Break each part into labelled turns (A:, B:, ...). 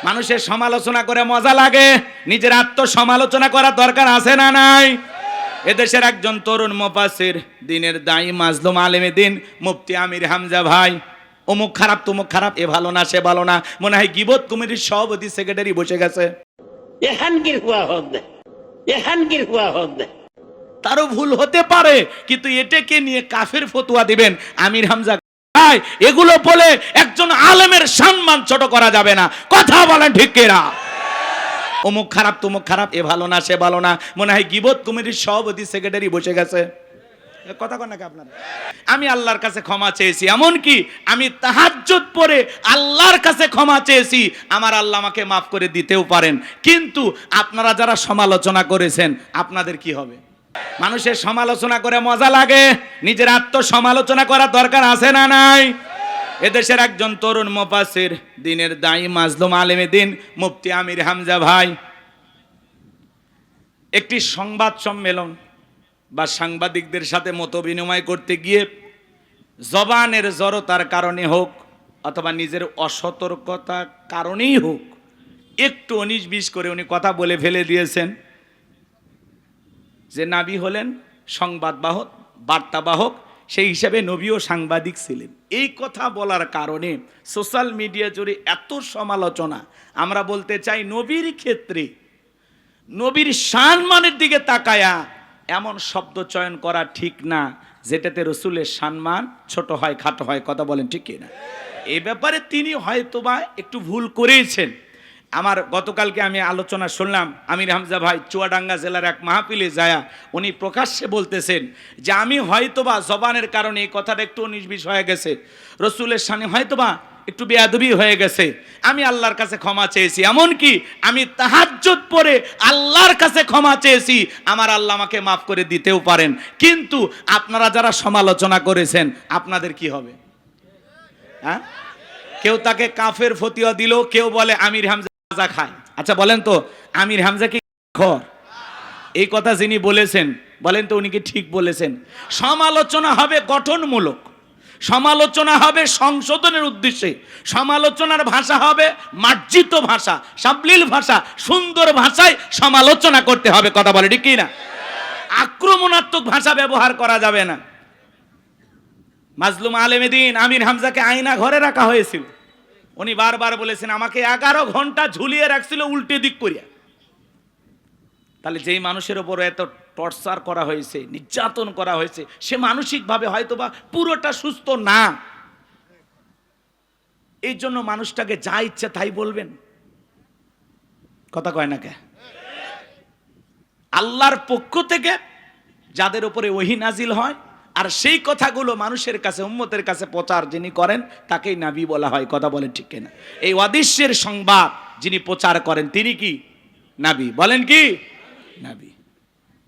A: মানুষের সমালোচনা করে মজা লাগে, নিজের আত্মসমালোচনা করার দরকার আছে না নাই? এদেশের একজন তরুণ মুফাসসির, দিনের দায়ী, মাজলুম আলেমে দিন মুফতি আমির হামজা ভাই অমুক খারাপ তমুক খারাপ, এ ভালো না সে ভালো না, মনে হয় গীবত কমিটির সভাপতি সেক্রেটারি বসে গেছে। তারও ভুল হতে পারে, কিন্তু এটাকে নিয়ে কাফের ফতোয়া দিবেন আমির হামজা ভাই, এগুলো বলে একজন আলেমের সম্মান ছোট করা যাবে না। কথা বলেন ঠিক কিনা? অমুক খারাপ তমুক খারাপ, এ ভালো না সে ভালো না, মনে হয় গীবত কমিটির সভাপতি সেক্রেটারি বসে গেছে। কথা কন নাকি আপনারা? আমি আল্লাহর কাছে ক্ষমা চেয়েছি, এমনকি আমি তাহাজ্জুদ পড়ে আল্লাহর কাছে ক্ষমা চেয়েছি, আমার আল্লাহ আমাকে মাফ করে দিতেও পারেন। কিন্তু আপনারা যারা সমালোচনা করেছেন, আপনাদের কি হবে? মানুষের সমালোচনা করে মজা লাগে, নিজের আত্মসমালোচনা করার দরকার আছে না নাই? এদেশের একজন তরুণ মুফাসসির, দিনের দায়ী, মাজলুম আলেমে দিন মুফতি আমির হামজা ভাই একটি সংবাদ সম্মেলন বা সাংবাদিকদের সাথে মত বিনিময় করতে গিয়ে জবানের জড়তার কারণে হোক অথবা নিজের অসতর্কতার কারণেই হোক, একটু 19-20 করে উনি কথা বলে ফেলে দিয়েছেন যে নবী হলেন সংবাদবাহক, বার্তাবাহক, সেই হিসাবে নবীও সাংবাদিক ছিলেন। এই কথা বলার কারণে সোশ্যাল মিডিয়া জুড়ে এত সমালোচনা। আমরা বলতে চাই, নবীর ক্ষেত্রে নবীর সম্মানের দিকে তাকায়া এমন শব্দ চয়ন করা ঠিক না যেটাতে রসুলের সম্মান ছোট হয়, খাটো হয়। কথা বলেন ঠিক কিনা? এই ব্যাপারে তিনি হয়তোবা একটু ভুল করেছেন। আমার গতকালকে আমি আলোচনা শুনলাম, আমির হামজা ভাই চুয়াডাঙ্গা জেলার এক মাহফিলে যায়া উনি প্রকাশ্যে বলতেছেন যে আমি হয়তোবা জবানের কারণে এই কথাটা একটু 19-20 হয়ে গেছে, রসুলের সামনে হয়তোবা একটু বেয়াদবি হয়ে গেছে, আমি আল্লাহর কাছে ক্ষমা চেয়েছি, এমনকি আমি তাহাজ্জুদ পড়ে আল্লাহর কাছে ক্ষমা চেয়েছি, আমার আল্লাহ আমাকে মাফ করে দিতেও পারেন। কিন্তু আপনারা যারা সমালোচনা করেছেন, আপনাদের কি হবে? হ্যাঁ, কেউ তাকে কাফের ফতোয়া দিল, কেউ বলে আমির হামজা খায়। আচ্ছা বলেন তো, আমির হামজা কি খর? এই কথা যিনি বলেছেন, বলেন তো উনি কি ঠিক বলেছেন? সমালোচনা হবে গঠনমূলক, সমালোচনা হবে সংশোধনের উদ্দেশ্যে, সমালোচনার ভাষা হবে মার্জিত ভাষা, সাবলীল ভাষা, সুন্দর ভাষায় সমালোচনা করতে হবে। কথা বলে ঠিক কি না? আক্রমণাত্মক ভাষা ব্যবহার করা যাবে না। মাজলুম আলেমে দিন আমির হামজাকে আয়না ঘরে রাখা হয়েছিল, উনি বারবার বলেছেন আমাকে 11 ঘন্টা ঝুলিয়ে রাখছিল উল্টে দিক করিয়া। তাহলে যেই মানুষের উপর এত টর্চার করা হয়েছে, নির্যাতন করা হয়েছে, সে মানসিকভাবে হয়তোবা পুরোটা সুস্থ না, এই জন্য মানুষটাকে যা ইচ্ছে তাই বলবেন? কথা কয় না কে? আল্লাহর পক্ষ থেকে যাদের উপরে ওহী নাজিল হয় আর সেই কথাগুলো মানুষের কাছে, উম্মতের কাছে প্রচার যিনি করেন, তাকেই নবী বলা হয়। কথা বলেন ঠিক কিনা? এই অদৃশ্যের সংবাদ যিনি প্রচার করেন, তিনি কি নবী? বলেন কি নবী?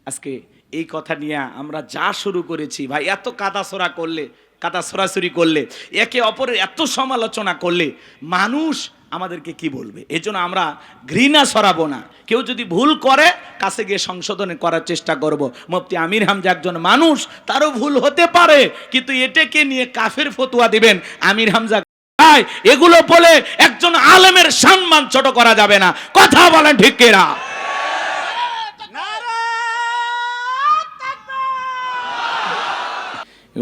A: আজকে এই কথা নিয়ে আমরা যা শুরু করেছি ভাই, এত কাদাছোড়া করলে, কাদা ছোড়াছুরি করলে, একে অপরের এত সমালোচনা করলে মানুষ আমাদেরকে কি বলবে? এজন্য আমরা ঘৃণা ছড়াবো না। কেউ যদি ভুল করে, কাছে গিয়ে সংশোধন করার চেষ্টা করব। মুফতি আমির হামজা একজন মানুষ, তারও ভুল হতে পারে, কিন্তু এটাকে নিয়ে কাফের ফতোয়া দিবেন আমির হামজা ভাই, এগুলো বলে একজন আলেমের সম্মান ছোট করা যাবে না। কথা বলেন ঠিক কিনা?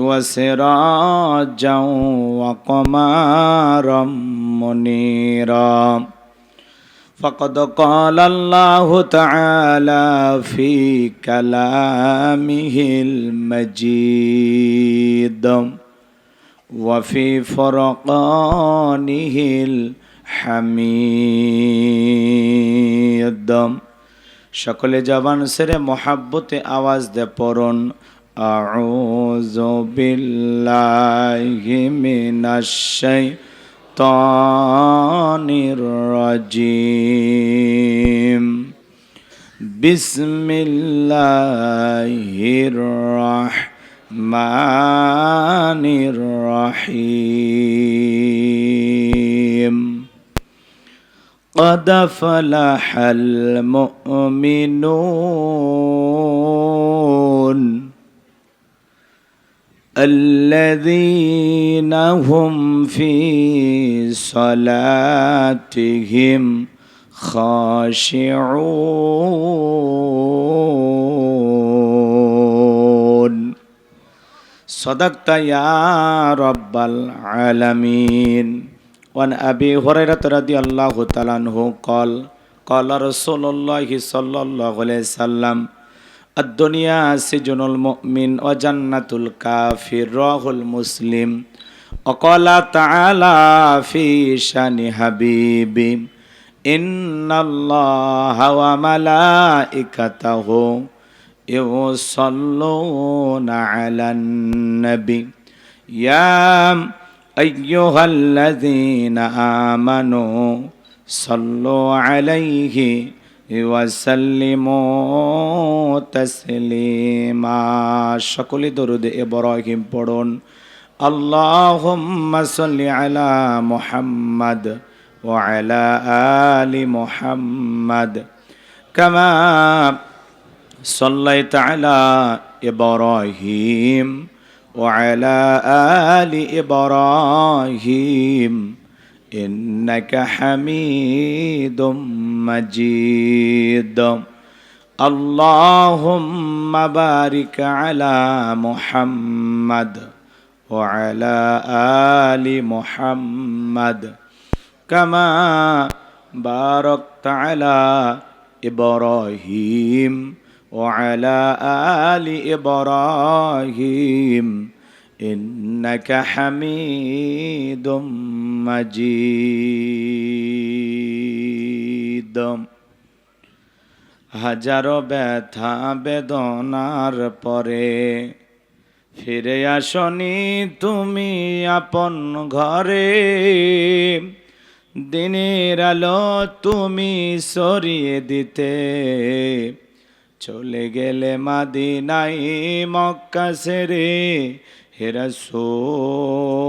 A: وسراجا وقمرا منيرا فقد قال الله تعالى في كلامه المجيد وفي فرقانه الحميد। সকলে জবান সেরে মোহাব্বতে আওয়াজ দে পড়ুন, আউযু বিল্লাহি মিনাশ শাইতানির রাজিম, বিসমিল্লাহির রাহমানির রহিম। قد فلح المؤمنون الذين هم في صلاتهم خاشعون صدقت يا رب العالمين. وعن أبي هريرة رضي الله تعالى عنه قال قال رسول الله صلى الله عليه وسلم الدنيا سجن المؤمن وجنة الكافر رواه المسلم. وقال تعالى في شان حبيبي إن الله وملائكته يصلون على النبي يا أيها الذين آمنوا صلوا عليه وسلموا تسليما. সকলে দরুদ ইব্রাহিম পড়ুন। اللهم صل على محمد وعلى آل محمد كما صليت على إبراهيم وعلى آل إبراهيم إنك حميد مجيد. اللهم بارك على محمد وعلى آل محمد كما باركت على إبراهيم وعلى آل إبراهيم إنك حميد مجيد. হাজারো ব্যথা বেদনার পরে ফিরে আসনি তুমি আপন ঘরে, দিনের আলো তুমি সরিয়ে দিতে চলে গেলে মদিনায় মক্কা ছেড়ে। হে রাসূল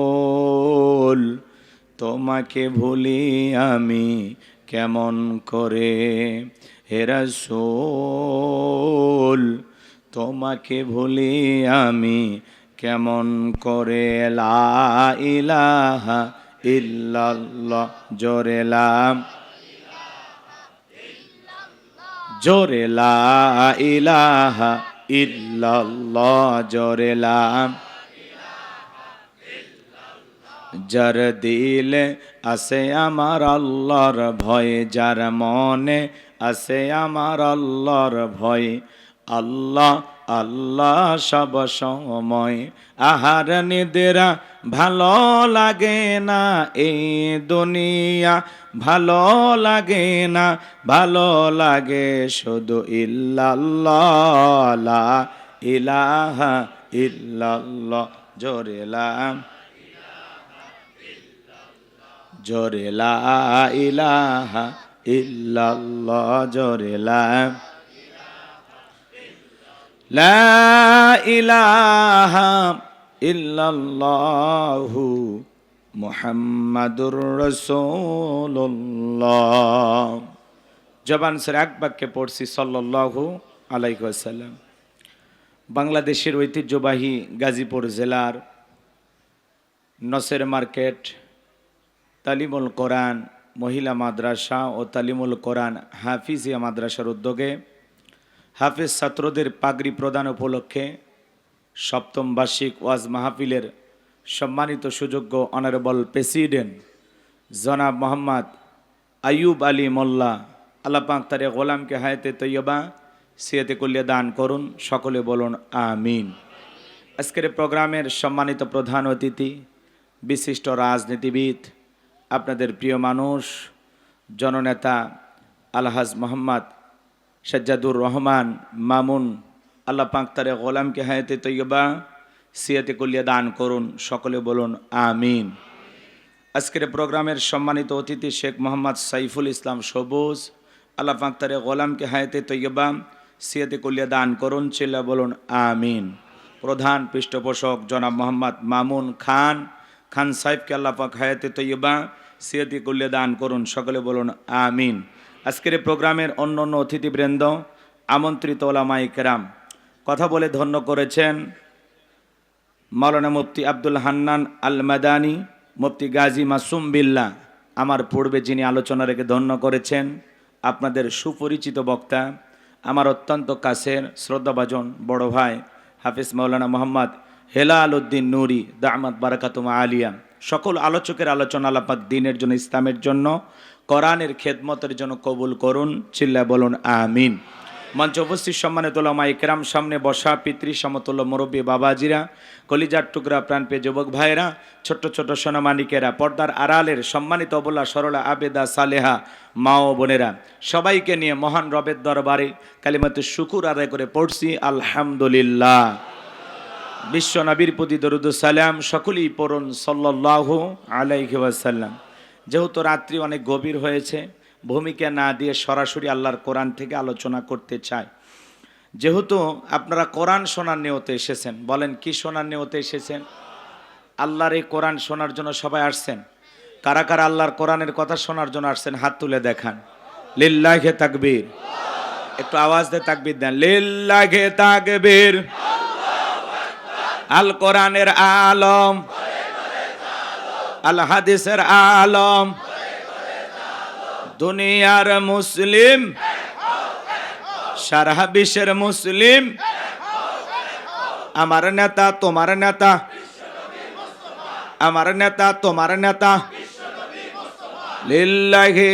A: তোমাকে ভুলি আমি কেমন করে, হে রাসূল তোমাকে ভুলি আমি কেমন করে। লা ইলাহা ইল্লাল্লাহ জোরে লা জোরে লা ইলাহা ইল্লাল্লাহ জোরে লা। যার দিলে আছে আমার আল্লাহর ভয়, যার মনে আছে আমার আল্লাহর ভয়, আল্লাহ আল্লাহ সব সময়। আহার নিদ্রা ভালো লাগে না এই দুনিয়া, ভালো লাগে না, ভালো লাগে শুধু ইল্লাল্লাহ লা ইলাহা ইল্লাল্লাহ জোরে লা জোরে লা ইলাহা ইল্লাল্লাহ জোরে লা লা ইলাহা ইল্লাল্লাহু মুহাম্মাদুর রাসূলুল্লাহ। জবান ছেড়ে এক বাক্যে পড়ছি সাল্লাল্লাহু আলাইহি ওয়াসাল্লাম। বাংলাদেশের ঐতিহ্যবাহী গাজীপুর জেলার নসের মার্কেট তালিমুল কোরআন মহিলা মাদ্রাসা ও তালিমুল কোরআন হাফিজিয়া মাদ্রাসার উদ্যোগে হাফেজ ছাত্রদের পাগড়ি প্রদান উপলক্ষে সপ্তম বার্ষিক ওয়াজ মাহফিলের সম্মানিত সুযোগ্য অনারেবল প্রেসিডেন্ট জনাব মোহাম্মদ আইয়ুব আলী মোল্লা, আল্লাহ পাক তার গোলামকে হায়াতে তৈয়বা সিয়াতে কুল্লিয়া দান করুন, সকলে বলুন আমিন। আজকের প্রোগ্রামের সম্মানিত প্রধান অতিথি, বিশিষ্ট রাজনীতিবিদ, আপনাদের প্রিয় মানুষ, জননেতা আলহাজ মোহাম্মদ সাজ্জাদুর রহমান মামুন, আল্লাহ পাক তার গোলামকে হায়াতে তৈয়বা সিয়াতে কুল্লিয়া দান করুন, সকলে বলুন আমিন। আজকের প্রোগ্রামের সম্মানিত অতিথি শেখ মোহাম্মদ সাইফুল ইসলাম সবুজ, আল্লাহ পাক তার গোলামকে হায়াতে তৈয়বা সিয়াতে কুল্লিয়া দান করুন, চিল্লা বলুন আমিন। প্রধান পৃষ্ঠপোষক জনাব মোহাম্মদ মামুন খান, খান সাহেবকে আল্লাহ পাক হায়াতে তৈয়বা সিয়াতে কুল্লিয়া দান করুন, সকলে বলুন আমিন। আজকের প্রোগ্রামের অন্য অন্য অতিথিবৃন্দ, আমন্ত্রিত ওলামায়ে কেরাম কথা বলে ধন্য করেছেন মাওলানা মুফতি আব্দুল হান্নান আল মাদানী, মুফতি গাজী মাসুম বিল্লাহ আমার পূর্বে যিনি আলোচনা রেখে ধন্য করেছেন, আপনাদের সুপরিচিত বক্তা, আমার অত্যন্ত কাছের শ্রদ্ধাভাজন বড় ভাই হাফিজ মাওলানা মোহাম্মদ হেলাল উদ্দিন নুরি দামাত বারাকাতুমা আলিয়া, সকল আলোচকের আলোচনা আল্লাহ দ্বীনের জন্য, ইসলামের জন্য, কোরআনের খেদমতের জন্য কবুল করুন, চিল্লা বলুন আমিন। মঞ্চ উপস্থিত সম্মানিত উলামা ইকরাম, সামনে বসা পিতৃ সমতুল্য মুরব্বী বাবাজিরা, কলিজার টুকরা প্রাণপ্রিয় যুবক ভাইয়েরা, ছোট্ট ছোট সোনামানিকেরা, পর্দার আড়ালের সম্মানিত অবলা সরলা আবেদা সালেহা মা ও বোনেরা, সবাইকে নিয়ে মহান রবের দরবারে কালিমাতুশ শুকুর আদায় করে পড়ছি আলহামদুলিল্লাহ। বিশ্ব নবীর প্রতি দরুদ ও সালাম সকলেই পড়ুন সাল্লাল্লাহু আলাইহি ওয়াসাল্লাম। যেহেতু রাত্রি অনেক গভীর হয়েছে, ভূমিকা না দিয়ে সরাসরি আল্লাহর কোরআন থেকে আলোচনা করতে চাই। যেহেতু আপনারা কোরআন শোনার নিয়তে এসেছেন, বলেন কি শোনার নিয়তে এসেছেন? আল্লাহর এই কোরআন শোনার জন্য সবাই আসছেন? কারা কারা আল্লাহর কোরআনের কথা শোনার জন্য আসছেন হাত তুলে দেখান। লিল্লাহি তাকবীর, একটু আওয়াজ দিয়ে তাকবীর দেন। লিল্লাহি তাকবীর। আল কোরআনের আলম, আল হাদিসের আলম, দুনিয়ার মুসলিম, সারা বিশ্বের মুসলিম, আমার নেতা তোমার নেতা, আমার নেতা তোমার নেতা। লিল্লাহি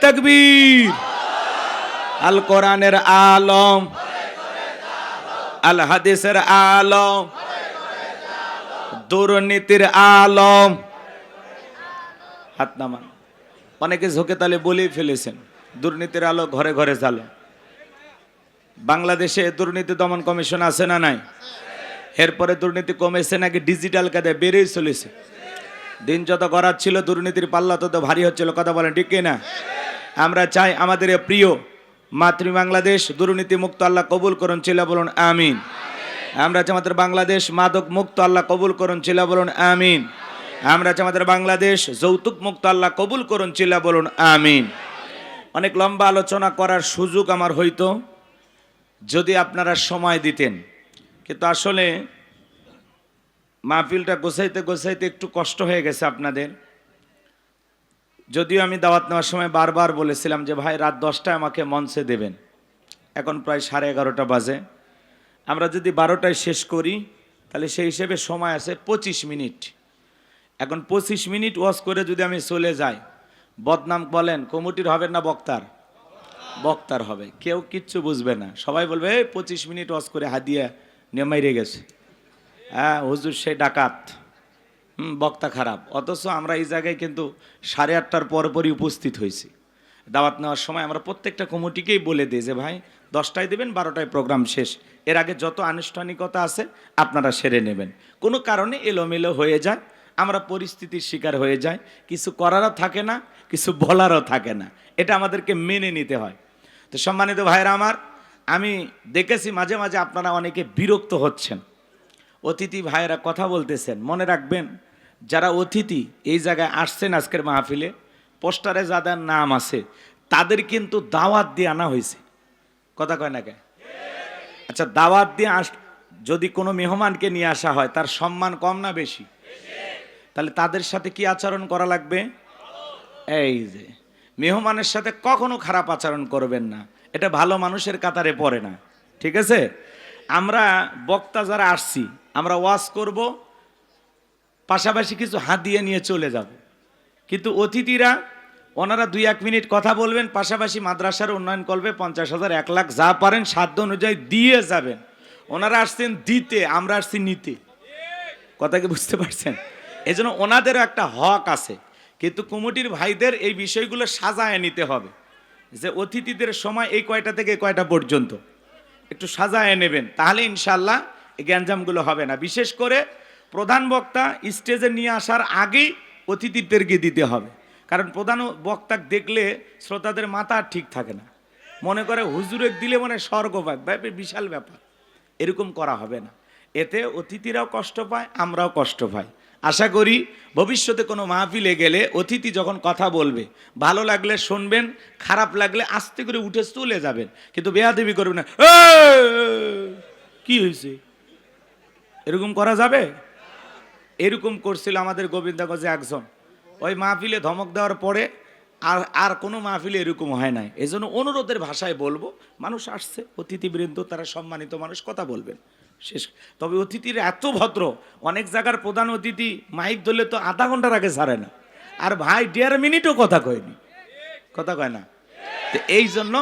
A: তাকবীর। আল কোরআনের আলম, আল হাদিসের আলম, দুর্নীতির আলম। হাত নামান। অনেকে ঝোঁকে তালে বলেই ফেলেছেন, দুর্নীতির আলো ঘরে ঘরে জ্বালো। বাংলাদেশে দুর্নীতি দমন কমিশন আছে না নাই? এরপরে দুর্নীতি কমেছে নাকি ডিজিটাল কায়দায় বেড়েই চলেছে? দিন যত গড়াচ্ছিল ছিল দুর্নীতির পাল্লা তত ভারী হচ্ছিল, কথা বলেন ঠিক কিনা? আমরা চাই আমাদের প্রিয় মাতৃ বাংলাদেশ দুর্নীতি মুক্ত আল্লাহ কবুল করুন, চিল্লা বলুন আমিন। আমরা চাই আমাদের বাংলাদেশ মাদক মুক্ত আল্লাহ কবুল করুন, চিল্লা বলুন আমিন। আমরা চাই আমাদের বাংলাদেশ যৌতুক মুক্ত আল্লাহ কবুল করুন, চিল্লা বলুন আমিন। অনেক লম্বা আলোচনা করার সুযোগ আমার হইতো যদি আপনারা সময় দিতেন, কিন্তু আসলে মাহফিলটা গোছাইতে গোছাইতে একটু কষ্ট হয়ে গেছে আপনাদের। যদিও আমি দাওয়াত নেওয়ার সময় বারবার বলেছিলাম যে ভাই রাত 10টায় আমাকে মঞ্চে দেবেন, এখন প্রায় 11:30 বাজে। আমরা যদি 12টায় শেষ করি তাহলে সেই হিসেবে সময় আছে 25 মিনিট। এখন 25 মিনিট ওয়াজ করে যদি আমি চলে যাই, বদনাম বলেন কমিটির হবে না বক্তার? বক্তার হবে। কেউ কিচ্ছু বুঝবে না, সবাই বলবে 25 মিনিট ওয়াজ করে হাদিয়া নিয়ে মাইরে গেছে, হ্যাঁ হুজুর সেই ডাকাত, বক্তা খারাপ। অথচ আমরা এই জায়গায় কিন্তু 8:30টার পরপরই উপস্থিত হয়েছি। দাওয়াত নেওয়ার সময় আমরা প্রত্যেকটা কমিটিকেই বলে দিই যে ভাই 10টায় দেবেন, 12টায় প্রোগ্রাম শেষ, এর আগে যত আনুষ্ঠানিকতা আছে আপনারা সেরে নেবেন। কোনো কারণে এলোমেলো হয়ে যায়, আমরা পরিস্থিতির শিকার হয়ে যাই, কিছু করারও থাকে না, কিছু বলারও থাকে না, এটা আমাদেরকে মেনে নিতে হয়। তো সম্মানিত ভাইরা আমার, আমি দেখেছি মাঝে মাঝে আপনারা অনেকে বিরক্ত হচ্ছেন, অতিথি ভাইয়েরা কথা বলতেছেন। মনে রাখবেন, যারা অতিথি এই জায়গায় আসছেন আজকের মাহফিলে, পোস্টারে যাদের নাম আছে তাদের কিন্তু দাওয়াত দিয়ে আনা হয়েছে, কথা কয় না কে? আচ্ছা, দাওয়াত দিয়ে যদি কোনো মেহমানকে নিয়ে আসা হয় তার সম্মান কম না বেশি? তাহলে তাদের সাথে কি আচরণ করা লাগবে? এই যে মেহমানের সাথে কখনো খারাপ আচরণ করবেন না, এটা ভালো মানুষের কাতারে পড়ে না, ঠিক আছে? আমরা বক্তা যারা আসছি আমরা ওয়াজ করব, পাশাপাশি কিছু হাদিয়া নিয়ে চলে যাব, কিন্তু অতিথিরা ওনারা 2-1 মিনিট কথা বলবেন, পাশাপাশি মাদ্রাসার উন্নয়ন করবে, 50,000 1 লাখ যা পারেন সাধ্য অনুযায়ী দিয়ে যাবেন। ওনারা আসছেন দিতে, আমরা আসছি নিতে, কথা কি বুঝতে পারছেন? এই জন্য ওনাদেরও একটা হক আছে, কিন্তু কমিটির ভাইদের এই বিষয়গুলো সাজায় নিতে হবে যে অতিথিদের সময় এই কয়টা থেকে এই কয়টা পর্যন্ত একটু সাজায় নেবেন, তাহলে ইনশাল্লাহ এই গ্যাঞ্জামগুলো হবে না। বিশেষ করে প্রধান বক্তা স্টেজে নিয়ে আসার আগেই অতিথিদেরকে দিতে হবে, কারণ প্রধান বক্তা দেখলে শ্রোতাদের মাথা ঠিক থাকে না, মনে করে হুজুরের দিলে মনে স্বর্গ পায়, বিশাল ব্যাপার, এরকম করা হবে না। এতে অতিথিরাও কষ্ট পায়, আমরাও কষ্ট পাই। আশা করি ভবিষ্যতে কোনো মাহফিলে গেলে অতিথি যখন কথা বলবে, ভালো লাগলে শুনবেন, খারাপ লাগলে আস্তে করে উঠে চলে যাবেন, কিন্তু বেয়াদবি করবেন না। কি হয়েছে এরকম করা যাবে? এরকম করছিল আমাদের গোবিন্দগঞ্জে একজন, ওই মাহফিলে ধমক দেওয়ার পরে আর আর কোনো মাহফিলে এরকম হয় নাই। এই জন্য অনুরোধের ভাষায় বলবো, মানুষ আসছে, অতিথিবৃন্দ, তারা সম্মানিত মানুষ, কথা বলবেন শেষ। তবে অতিথিরা এত ভদ্র, অনেক জায়গার প্রধান অতিথি মাইক ধরলে তো আধা ঘন্টার আগে ছাড়ে না, আর ভাই 1.5 মিনিটও কথা কয়নি, কথা কয় না। তো এই জন্য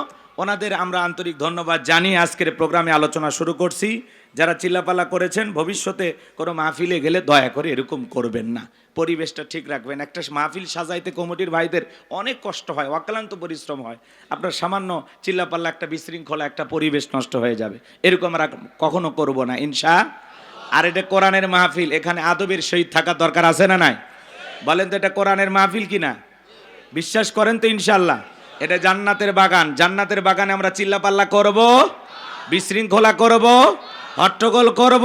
A: ওনাদের আমরা আন্তরিক ধন্যবাদ জানিয়ে আজকের প্রোগ্রামে আলোচনা শুরু করছি। যারা চিল্লাপাল্লা করেছেন, ভবিষ্যতে কোনো মাহফিলে গেলে দয়া করে এরকম করবেন না, পরিবেশটা ঠিক রাখবেন। একটা মাহফিল সাজাইতে কমিটির ভাইদের অনেক কষ্ট হয়, অক্লান্ত পরিশ্রম হয়, আপনার সামান্য চিল্লাপাল্লা একটা বিশৃঙ্খলা, একটা পরিবেশ নষ্ট হয়ে যাবে, এরকম আমরা কখনো করব না ইনশা। আর এটা কোরআনের মাহফিল, এখানে আদবের সহিত থাকার দরকার আছে না নাই? বলেন তো এটা কোরআনের মাহফিল কিনা? বিশ্বাস করেন তো ইনশাল্লাহ? এটা জান্নাতের বাগান, জান্নাতের বাগানে আমরা চিল্লাপাল্লা করব, বিশৃঙ্খলা করব, হট্টগোল করব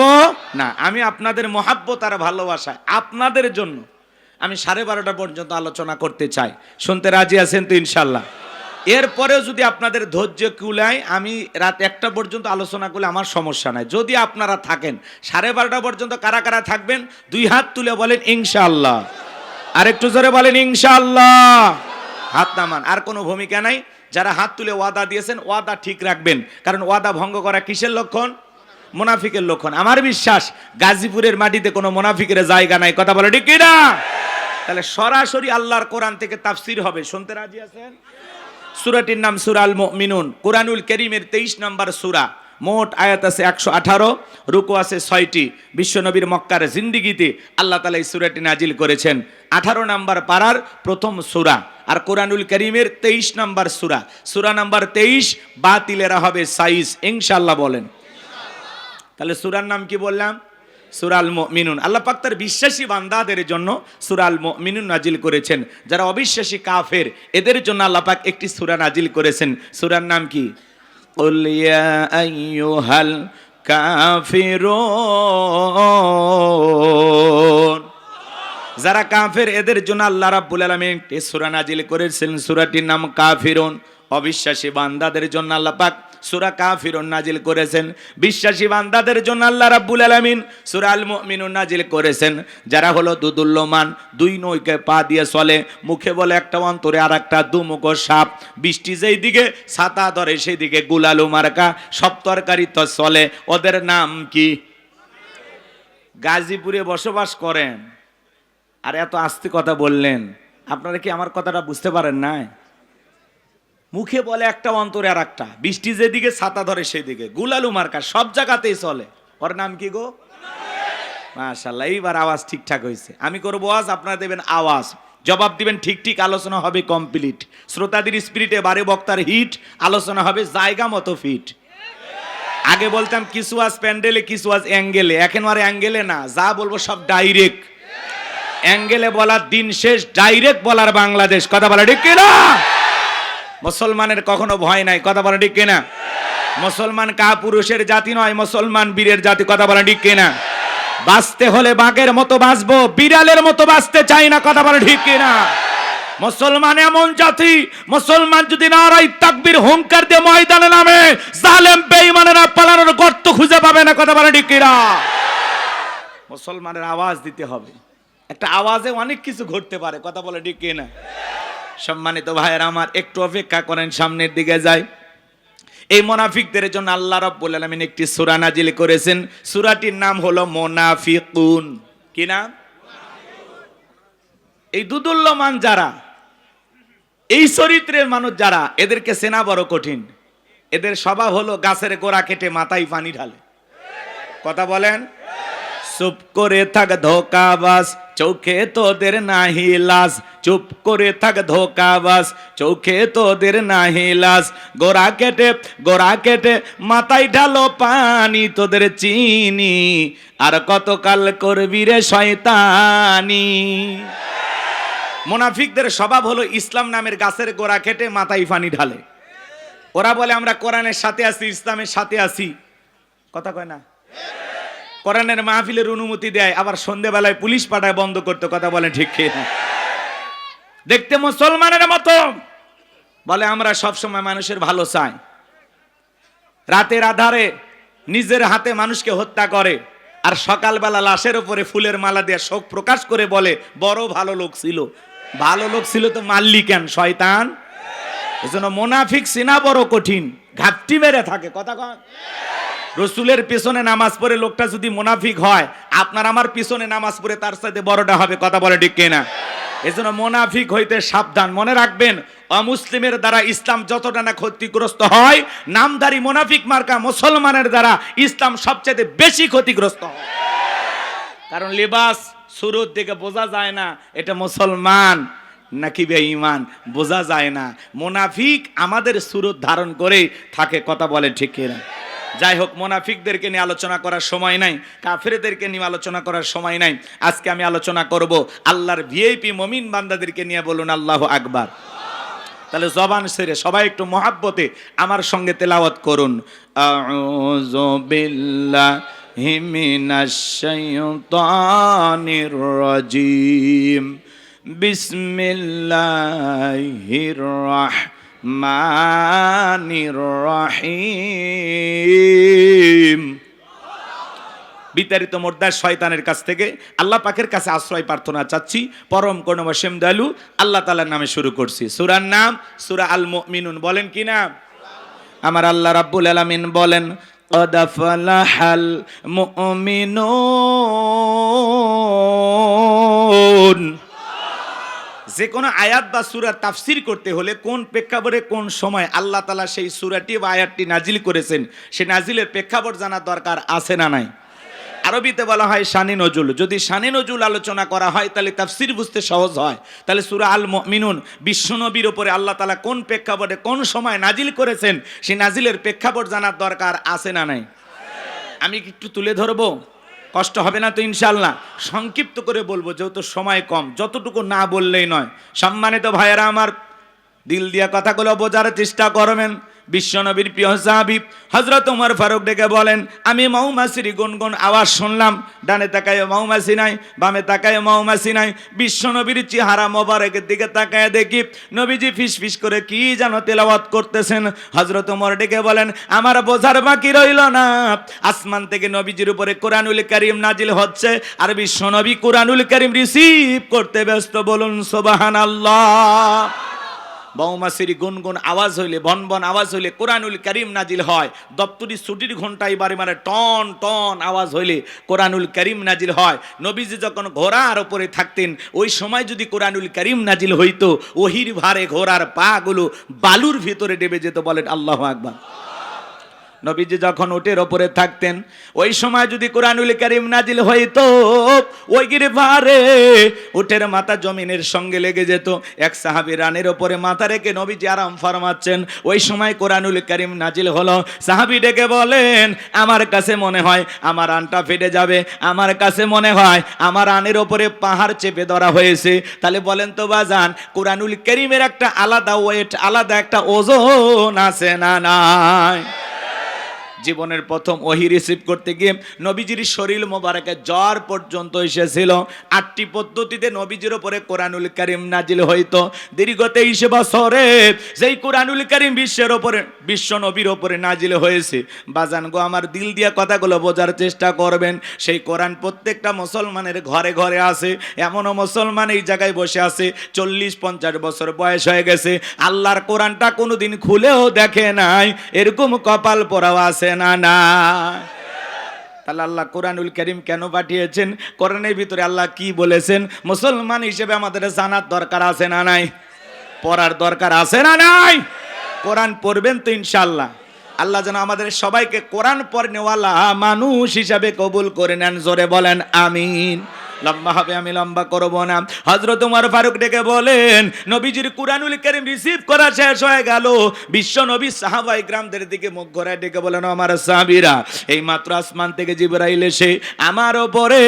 A: না। আমি আপনাদের মহাব্বত আর ভালোবাসায় আপনাদের জন্য আমি 12:30 পর্যন্ত আলোচনা করতে চাই। শুনতে রাজি আছেন তো ইনশাল্লাহ? এরপরেও যদি আপনাদের ধৈর্য কুলায়, আমি রাত 1টা পর্যন্ত আলোচনা করলে আমার সমস্যা নাই। যদি আপনারা থাকেন 12:30 পর্যন্ত, কারা কারা থাকবেন 2 হাত তুলে বলেন ইনশাআল্লাহ। আর একটু জোরে বলেন ইনশাআল্লাহ। হাত নামান, আর কোনো ভূমিকা নাই। যারা হাত তুলে ওয়াদা দিয়েছেন, ওয়াদা ঠিক রাখবেন, কারণ ওয়াদা ভঙ্গ করা কিসের লক্ষণ? মুনাফিকের লক্ষণ। আমার বিশ্বাস গাজীপুরের মাটিতে কোনো মুনাফিকের জায়গা নাই, কথা বলে ঠিক কিনা? তাহলে সরাসরি আল্লাহর কোরআন থেকে তাফসীর হবে। শুনতে রাজি আছেন? সূরাটির নাম সূরা আল মুমিনুন, কোরআনুল কারীমের 23 নম্বর সূরা। মোট আয়াত আছে 118, রুকু আছে 6টি। বিশ্বনবীর মক্কার জিন্দিগিতে আল্লাহ তাআলা এই সূরাটি নাজিল করেছেন। 18 নম্বর পারার প্রথম সূরা, আর কোরআনুল কারীমের 23 নম্বর সূরা। সূরা নাম্বার 23, বাতিলেরা হবে সাইজ, ইনশাআল্লাহ বলেন। তাহলে সূরার নাম কি বললাম? সূরা আল মুমিনুন। আল্লাহ পাক তার বিশ্বাসী বান্দাদের জন্য সূরা আল মুমিনুন নাজিল করেছেন। যারা অবিশ্বাসী কাফের, এদের জন্য আল্লাহ পাক একটি সূরা নাজিল করেছেন। সূরার নাম কি? কুল ইয়া আইয়ুহাল কাফিরুন। যারা কাফের, এদের জন্য আল্লাহ রাব্বুল আলামিন একটি সূরা নাজিল করেছেন, সূরাটির নাম কাফিরুন। অবিশ্বাসী বান্দাদের জন্য আল্লাহ পাক সূরা কাফিরুন নাজিল করেছেন। বিশ্বাসী বান্দাদের জন্য আল্লাহ রাব্বুল আলামিন সূরা আল মুমিনুন নাজিল করেছেন। যারা হলো দুদুল্যমান, 2 নৌকে পা দিয়ে চলে, মুখে বলে একটা, অন্তরে আর একটা, দুমুখ সাপ, বৃষ্টি যেই দিকে ছাতা ধরে সেই দিকে গুলালু মার্কা, সব তরকারি তো চলে। ওদের নাম কি? গাজীপুরে বসবাস করেন আর এত আস্তে কথা বললেন, আপনারা কি আমার কথাটা বুঝতে পারেন না? মুখে বলে একটা, অন্তরে আর একটা, বৃষ্টি যেদিকে ছাতা ধরে সেদিকে গুলালু মার্কা, সব জায়গাতেই চলে। ওর নাম কি গো? মাশাআল্লাহ, এইবার আওয়াজ ঠিকঠাক হয়েছে। আমি করবো আওয়াজ, আপনারা দেবেন আওয়াজ, জবাব দিবেন ঠিক ঠিক, আলোচনা হবে কমপ্লিট। শ্রোতাদের স্পিরিটে বারে বক্তার হিট, আলোচনা হবে জায়গা মতো ফিট। আগে বলতাম কিছু আজ প্যান্ডেলে, কিছু আজ অ্যাঙ্গেলে, এখন আর অ্যাঙ্গেলে না, যা বলবো সব ডাইরেক্ট। অ্যাঙ্গেলে বলার দিন শেষ, ডাইরেক্ট বলার বাংলাদেশ, কথা বলা ঠিক কিনা? মুসলমানের কখনো ভয় নাই, কথা বলা ঠিক কিনা? মুসলমান কাপুরুষের জাতি নয়, মুসলমান বীরের জাতি, কথা বলা ঠিক কিনা? বাঁচতে হলে বাঘের মতো বাঁচবো, বিড়ালের মতো বাঁচতে চাই না, কথা বলা ঠিক কিনা? মুসলমান এমন জাতি, মুসলমান যদি নারাই তাকবীর হুঙ্কার দিয়ে ময়দানে নামে, জালেম বেঈমানেরা পালানোর গর্ত খুঁজে পাবে না, কথা বলা ঠিক কিনা? মুসলমানের আওয়াজ দিতে হবে, একটা আওয়াজে অনেক কিছু ঘটতে পারে, কথা বলা ঠিক কিনা? সম্মানিত ভাইয়েরা আমার, একটু অপেক্ষা করেন, সামনের দিকে যাই। এই মুনাফিকদের জন্য আল্লাহ রাব্বুল আলামিন একটি সূরা নাজিল করেছেন। সূরাটির নাম হলো মুনাফিকুন। কি নাম? এই দুদুল্যমান যারা, এই চরিত্রের মানুষ যারা, এদেরকে চেনা বড় কঠিন। এদের স্বভাব হলো গাছের গোড়া কেটে মাথায় পানি ঢালে, কথা বলেন। চুপ করে থাক ধোকাবাজ, চোখে তোদের নাহি লাজ। চুপ করে থাক ধোকাবাজ, চোখে তোদের নাহি লাজ। গোড়া কেটে মাথায় ঢালো পানি, তোদের চিনি আর কতকাল করবি রে শয়তানি। মুনাফিকদের স্বভাব হলো ইসলাম নামের গাছের গোড়া কেটে মাথায় পানি ঢালে। ওরা বলে আমরা কোরআনের সাথে আছি, ইসলামের সাথে আছি, কথা কয় না? কোরআনের মাহফিলের অনুমতি দেয়, আবার সন্ধ্যেবেলায় পুলিশ পাঠায় বন্ধ করতে, কথা বলেন ঠিক কিনা? দেখতে মুসলমানের মতো বলে আমরা সবসময় মানুষের ভালো চাই, রাতের আধারে নিজের হাতে মানুষকে হত্যা করে, আর সকালবেলা লাশের উপরে ফুলের মালা দিয়ে শোক প্রকাশ করে বলে বড় ভালো লোক ছিল। ভালো লোক ছিল তো মারলি কেন শয়তান? এজন্য মুনাফিক চেনা বড় কঠিন, ঘাপটি মেরে থাকে। কথা কন, রসুলের পিছনে নামাজ পড়ে লোকটা যদি মুনাফিক হয়, আপনার আমার পিছনে নামাজ পড়ে তার সাথে বড়টা হবে। কথা বলে ঠিক কিনা? এজন্য মুনাফিক হইতে সাবধান। মনে রাখবেন, অমুসলিমের দ্বারা ইসলাম যতটা না ক্ষতিগ্রস্ত হয়, নামধারী মুনাফিক মার্কা মুসলমানের দ্বারা ইসলাম সবচেয়ে বেশি ক্ষতিগ্রস্ত হয়। কারণ লিবাস শুরুর দিকে বোঝা যায় না এটা মুসলমান নাকি বেঈমান, বোঝা যায় না। মুনাফিক আমাদের সুরত ধারণ করে থাকে। কথা বলে ঠিক কিনা? যাই হোক, মুনাফিকদেরকে নিয়ে আলোচনা করার সময় নাই, কাফেরদেরকে নিয়ে আলোচনা করার সময় নাই। আজকে আমি আলোচনা করব আল্লাহর ভিআইপি মুমিন বান্দাদেরকে নিয়ে। বলুন আল্লাহু আকবার। তাহলে জবান ছেড়ে সবাই একটু মহাব্বতে আমার সঙ্গে তেলাওয়াত করুন। আউযু বিল্লাহি মিনাশ শাইতানির রাজিম। বিসমিল্লাহির রাহমানির রহিম। বিতাড়িত মোর্দার শয়তানের কাছ থেকে আল্লাহ পাকের কাছে আশ্রয় প্রার্থনা চাচ্ছি। পরম করুণাময় দয়ালু আল্লাহ তাআলার নামে শুরু করছি। সূরার নাম সূরা আল মুমিনুন। বলেন কি না? আমার আল্লাহ রাব্বুল আলামিন বলেন, قد فلح المؤمنون। যে কোনো আয়াত বা সূরার তাফসীর করতে হলে কোন প্রেক্ষাপটে কোন সময় আল্লাহ তাআলা সেই সূরাটি বা আয়াতটি নাজিল করেছেন, সেই নাজিলের প্রেক্ষাপট জানার দরকার আছে না নাই? আরবিতে বলা হয় শানে নজুল। যদি শানে নজুল আলোচনা করা হয় তাহলে তাফসীর বুঝতে সহজ হয়। তাহলে সূরা আল মুমিনুন বিশ্বনবীর উপরে আল্লাহ তাআলা কোন প্রেক্ষাপটে কোন সময় নাজিল করেছেন, সেই নাজিলের প্রেক্ষাপট জানার দরকার আছে না নাই? আমি একটু তুলে ধরবো, কষ্ট হবে না তো ইনশাআল্লাহ? সংক্ষিপ্ত করে বলবো যেহেতু সময় কম, যতটুকু না বললেই নয়। সম্মানিত ভাইয়েরা আমার, দিল দিয়া কথাগুলো বোঝার চেষ্টা করবেন। বিশ্বনবীর প্রিয় সাহাবী হযরত ওমর ফারুক ডেকে বলেন, আমি মৌমাছির গুনগুন আওয়াজ শুনলাম। ডানে তাকায় মৌমাছি নাই, বামে তাকায় মৌমাছি নাই। বিশ্বনবীর চেহারা মোবারকের দিকে তাকায় দেখি নবীজি ফিসফিস করে কি যেন তেলাওয়াত করতেছেন। হযরত ওমর ডেকে বলেন, আমার বোঝার বাকি রইল না। আসমান থেকে নবীজির উপরে কোরআনুল কারীম নাজিল হচ্ছে, আর বিশ্বনবী কোরআনুল কারীম রিসিভ করতে ব্যস্ত। বলুন সুবহানাল্লাহ। মৌমাছির গুনগুন আওয়াজ হইলে, বনবন আওয়াজ হইলে কোরআনুল কারীম নাজিল হয়। দপ্তরি ছুটির ঘন্টা এবারে মানে টন টন আওয়াজ হইলে কোরআনুল কারীম নাজিল হয়। নবীজি যখন ঘোড়ার উপরে থাকতেন, ওই সময় যদি কোরআনুল কারীম নাজিল হইতো, ওহির ভারে ঘোড়ার পা গুলো বালুর ভিতরে ডেবে যেত। বলেন আল্লাহু আকবার। নবীজি যখন উটের ওপরে থাকতেন, ওই সময় যদি কোরআনুল কারীম নাজিল হইতো, ওই গিরভারে উটের মাথা জমিনের সঙ্গে লেগে যেত। এক সাহাবী রানের ওপরে মাথা রেখে নবীজি আরাম ফরমাচ্ছেন, ওই সময় কোরআনুল কারীম নাজিল হলো। সাহাবী ডেকে বলেন, আমার কাছে মনে হয় আমার রানটা ফেটে যাবে, আমার কাছে মনে হয় আমার রানের ওপরে পাহাড় চেপে ধরা হয়েছে। তাহলে বলেন তো বাজান, কোরআনুল কারীমের একটা আলাদা ওয়েট, আলাদা একটা ওজন আছে না নাই? জীবনের প্রথম ওহী রিসিভ করতে গিয়ে নবীজির শরীর মোবারকে জ্বর পর্যন্ত এসেছিল। 8টি পদ্ধতিতে নবীজির উপরে কোরআনুল কারীম নাজিল হইতো। দীর্ঘ 23 বছরে যেই কোরআনুল কারীম বিশ্বের উপরে, বিশ্ব নবীর উপরে নাজিল হয়েছে। বাজান গো, আমার দিল দিয়া কথাগুলো বোঝার চেষ্টা করবেন। সেই কোরআন প্রত্যেকটা মুসলমানের ঘরে ঘরে আছে। এমনও মুসলমান এই জায়গায় বসে আছে 40-50 বছর বয়স হয়ে গেছে, আল্লাহর কোরআনটা কোনোদিন খুলেও দেখে নাই। এরকম কপাল পোড়াও আছে না না? তাহলে আল্লাহ কোরআনুল কারীম কেন পাঠিয়েছেন? কোরআনের ভিতরে আল্লাহ কি বলেছেন? মুসলমান হিসেবে আমাদের জানার দরকার আছে না নাই? পড়ার দরকার আছে না নাই? কোরআন পড়বেন তো ইনশাআল্লাহ। আল্লাহ যেন আমাদের সবাইকে কোরআন পড়নেওয়ালা মানুষ হিসাবে কবুল করে নেন। জোরে বলেন আমিন। লম্বা হবে, আমি লম্বা করব না। হযরত ওমর ফারুক ডেকে বলেন, নবীজির কোরআনুল কারীম রিসিভ করা শেষ হয়ে গেল। বিশ্ব নবী সাহাবায়ে কেরামদের দিকে মুখ ঘোরায় ডেকে বলেন, আমার সাহাবীরা, এই মাত্র আসমান থেকে জিবরাইল এসে আমার উপরে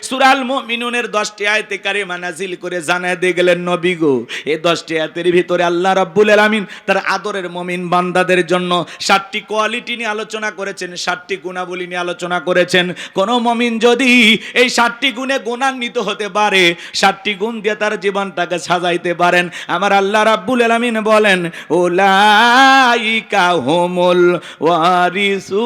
A: সূরা আল মুমিনুনের 10টি আয়াতে কারিমা নাজিল করে জানায় দিয়ে গেলেন, নবী গো, এই 10টি আয়াতের ভিতরে আল্লাহ রাব্বুল আলামিন তার আদরের মুমিন বান্দাদের জন্য 7টি কোয়ালিটি নিয়ে আলোচনা করেছেন, 7টি গুণাবলী নিয়ে আলোচনা করেছেন। কোন মুমিন যদি এই 7টি গুণে গুণান্বিত হতে পারে, 7টি গুণ দিয়ে তার জীবনটাকে সাজাইতে পারেন। আমার আল্লাহ রাব্বুল আলামিন বলেন, উলাইকা হুমুল ওয়ারিসুন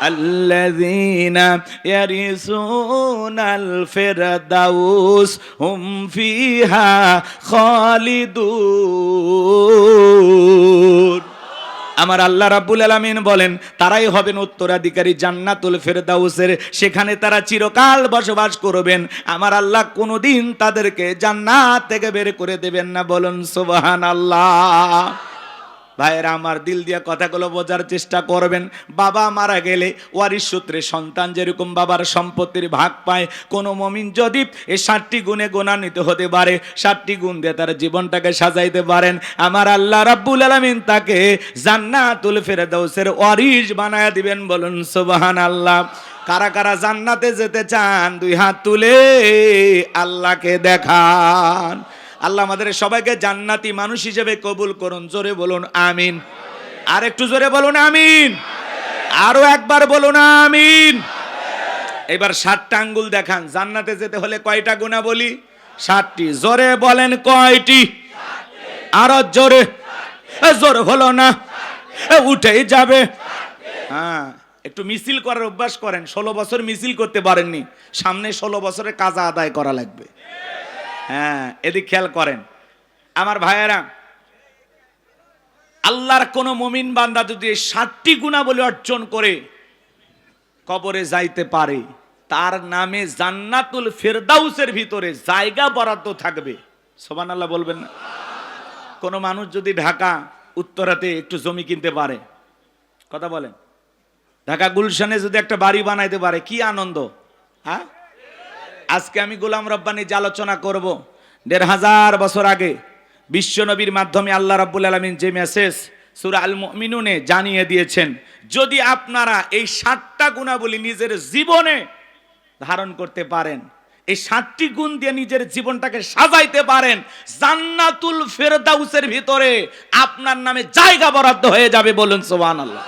A: আল্লাযীনা ইয়ারিসুনাল ফিরদাউস হুম ফিহা খালিদুন। আমার আল্লাহ রাব্বুল আলামিন বলেন, তারাই হবেন উত্তরাধিকারী জান্নাতুল ফেরদাউসের, সেখানে তারা চিরকাল বসবাস করবেন। আমার আল্লাহ কোনোদিন তাদেরকে জান্নাত থেকে বের করে দেবেন না, বলুন সুবহানাল্লাহ। ভাইয়েরা আমার, দিল দিয়ে কথাগুলো বোঝার চেষ্টা করবেন। বাবা মারা গেলে ওয়ারিশ সূত্রে সন্তান যেরকম বাবার সম্পত্তির ভাগ পায়, কোন মুমিন যদি এই 7টি গুণে গুণান্বিত হতে পারে, 7টি গুণ দিয়ে তার জীবনটাকে সাজাইতে পারেন, আমার আল্লাহ রাব্বুল আলামিন তাকে জান্নাতুল ফেরদাউসের ওয়ারিশ বানায়া দিবেন, বলুন সুবহানাল্লাহ। কারা কারা জান্নাতে যেতে চান, 2 হাত তুলে আল্লাহকে দেখান। আল্লাহ আমাদের সবাইকে জান্নাতি মানুষ হিসেবে কবুল করুন, জোরে বলুন আমিন। আর একটু জোরে বলুন আমিন, আরো একবার বলুন আমিন। এবার 7টা আঙ্গুল দেখান। জান্নাতে যেতে হলে কয়টা গুণা বলি? 7টি। জোরে বলেন কয়টি? আরো জোরে। জোরে হলো না, উঠেই যাবে। হ্যাঁ, একটু মিছিল করার অভ্যাস করেন। 16 বছর মিছিল করতে পারেননি, সামনে 16 বছরের কাজা আদায় করা লাগবে। হ্যাঁ, এদিক খেয়াল করেন আমার ভাইয়েরা। আল্লাহর কোন মুমিন বান্দা যদি 7টি গুণাবলী অর্জন করে কবরে যাইতে পারে, তার নামে জান্নাতুল ফেরদাউসের ভিতরে জায়গা বরাদ্দ থাকবে। সুবহানাল্লাহ বলবেন না? কোন মানুষ যদি ঢাকা উত্তরাতে একটু জমি কিনতে পারে, কথা বলেন, ঢাকা গুলশানে যদি একটা বাড়ি বানাইতে পারে, কি আনন্দ। হ্যাঁ, আজকে আমি গোলাম রব্বানী যে আলোচনা করব, 1500 বছর আগে বিশ্ব নবীর মাধ্যমে আল্লাহ রাব্বুল আলামিন যে মেসেজ সূরা আল মুমিনুনে জানিয়ে দিয়েছেন, যদি আপনারা এই 7টা গুণাবলী নিজের জীবনে ধারণ করতে পারেন, এই 7টি গুণ দিয়ে নিজের জীবনটাকে সাজাইতে পারেন, জান্নাতুল ফেরদাউসের ভিতরে আপনার নামে জায়গা বরাদ্দ হয়ে যাবে, বলুন সুবহানাল্লাহ।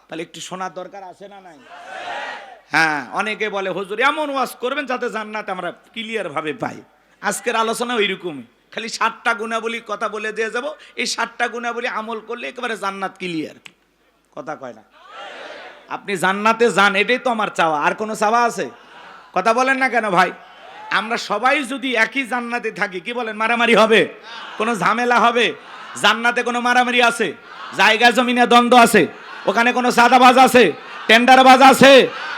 A: তাহলে একটু শোনার দরকার আছে না নাই? হ্যাঁ, অনেকে বলে হুজুর এমন ওয়াজ করবেন যাতে জান্নাত আমরা ক্লিয়ার ভাবে পাই। আজকের আলোচনা ওইরকমই, খালি 7টা গুণাবলী কথা বলে দিয়ে যাব। এই 7টা গুণাবলী আমল করলে একেবারে জান্নাত ক্লিয়ার। কথা কয় না? আপনি জান্নাতে যান, এটাই তো আমার চাওয়া। আর কোনো চাওয়া আছে? কথা বলেন না কেন ভাই? আমরা সবাই যদি একই জান্নাতে থাকি, কি বলেন, মারামারি হবে? কোনো ঝামেলা হবে? জান্নাতে কোনো মারামারি আছে? জায়গা জমিনে দ্বন্দ্ব আছে? ওখানে কোনো সাদাবাজ আছে? টেন্ডারবাজ আছে?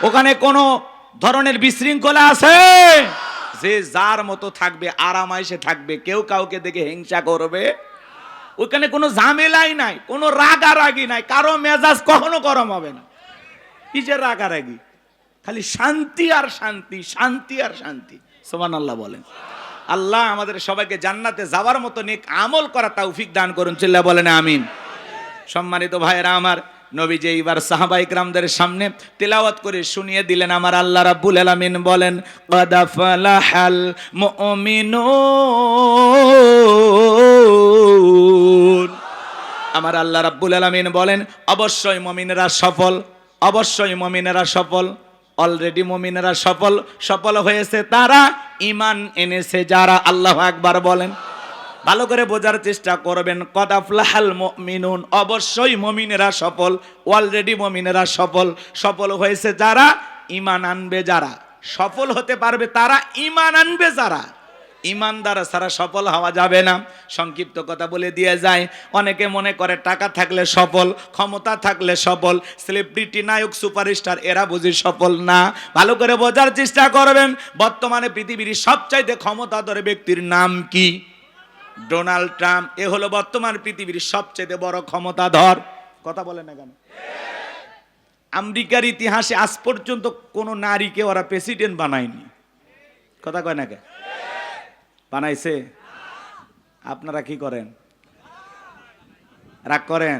A: ওখানে কোনো ধরনের বিশৃঙ্খলা আছে? যে যার মতো থাকবে, আরামাইশে থাকবে, কেউ কাউকে দেখে হিংসা করবে। ওখানে কোনো ঝামেলাই নাই, কোনো রাগারাগি নাই, কারো মেজাজ কখনো গরম হবে না। কি যে রাগারাগি, খালি শান্তি আর শান্তি, শান্তি আর শান্তি। সুবহানাল্লাহ বলেন। আল্লাহ আমাদের সবাইকে জান্নাতে যাওয়ার মতো নেক আমল করা তৌফিক দান করুন, চিল্লা বলেন আমিন। সম্মানিত ভাইয়েরা আমার, নবীজি এইবার সাহাবায়ে কিরামদের সামনে তেলাওয়াত করে শুনিয়ে দিলেন। আমার আল্লাহ রাব্বুল আলামিন বলেন, ক্বাদ ফালাহাল মুমিনুন। আমার আল্লাহ রাব্বুল আলামিন বলেন, অবশ্যই মুমিনেরা সফল, অবশ্যই মুমিনেরা সফল। অলরেডি মুমিনেরা সফল। সফল হয়েছে তারা, ঈমান এনেছে যারা। আল্লাহু আকবার বলেন। ভালো করে বোঝার চেষ্টা করবেন। ক্বাদ আফলাহাল মুমিনুন, অবশ্যই মুমিনেরা সফল, অলরেডি মুমিনেরা সফল। সফল হয়েছে যারা, ঈমান আনবে যারা। সফল হতে পারবে তারা, ঈমান আনবে যারা। ঈমানদার ছাড়া সফল হওয়া যাবে না। সংক্ষিপ্ত কথা বলে দিয়ে যায়, অনেকে মনে করে টাকা থাকলে সফল, ক্ষমতা থাকলে সফল, সেলিব্রিটি, নায়ক, সুপারস্টার এরা বুঝি সফল না। ভালো করে বোঝার চেষ্টা করবেন। বর্তমানে পৃথিবীর সবচাইতে ক্ষমতাধর ব্যক্তির নাম কি? Donald Trump. এ হলো বর্তমান পৃথিবীর সবচেয়ে বড় ক্ষমতাধর। কথা বলে না কেন? আমেরিকার ইতিহাসে আজ পর্যন্ত কোন নারীকে ওরা প্রেসিডেন্ট বানায়নি। কথা কয় না কেন? বানাইছে? আপনারা কি করেন? রাগ করেন?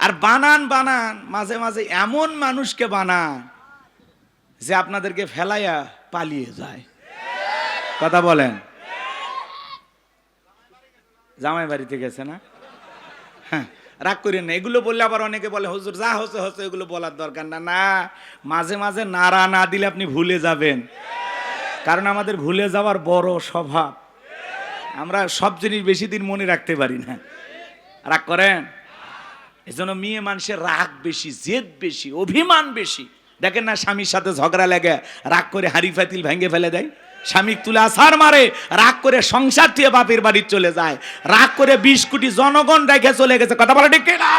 A: আর বানান বানান, মাঝে মাঝে এমন মানুষকে বানান যে আপনাদেরকে ফেলাইয়া পালিয়ে যায়। কথা বলেন। জামাই বাড়িতে গেছে না? হ্যাঁ, রাগ করেন না। এগুলো বললে আবার অনেকে বলে হুজুর যা হচ্ছে হচ্ছে, এগুলো বলার দরকার না। না, মাঝে মাঝে নাড়া না দিলে আপনি ভুলে যাবেন, কারণ আমাদের ভুলে যাওয়ার বড় স্বভাব। আমরা সব জিনিস বেশি দিন মনে রাখতে পারি না। রাগ করেন? এজন্য মেয়ে মানুষের রাগ বেশি, জেদ বেশি, অভিমান বেশি। দেখেন না, স্বামীর সাথে ঝগড়া লেগে রাগ করে হাড়ি ফাতিল ভেঙে ফেলে দেয়, স্বামীর তুলে আছাড় মারে, রাগ করে সংসার থেকে বাপের বাড়ি চলে যায়, রাগ করে 20 কোটি জনগণ রেখে চলে গেছে। কথা বলে ঠিক না?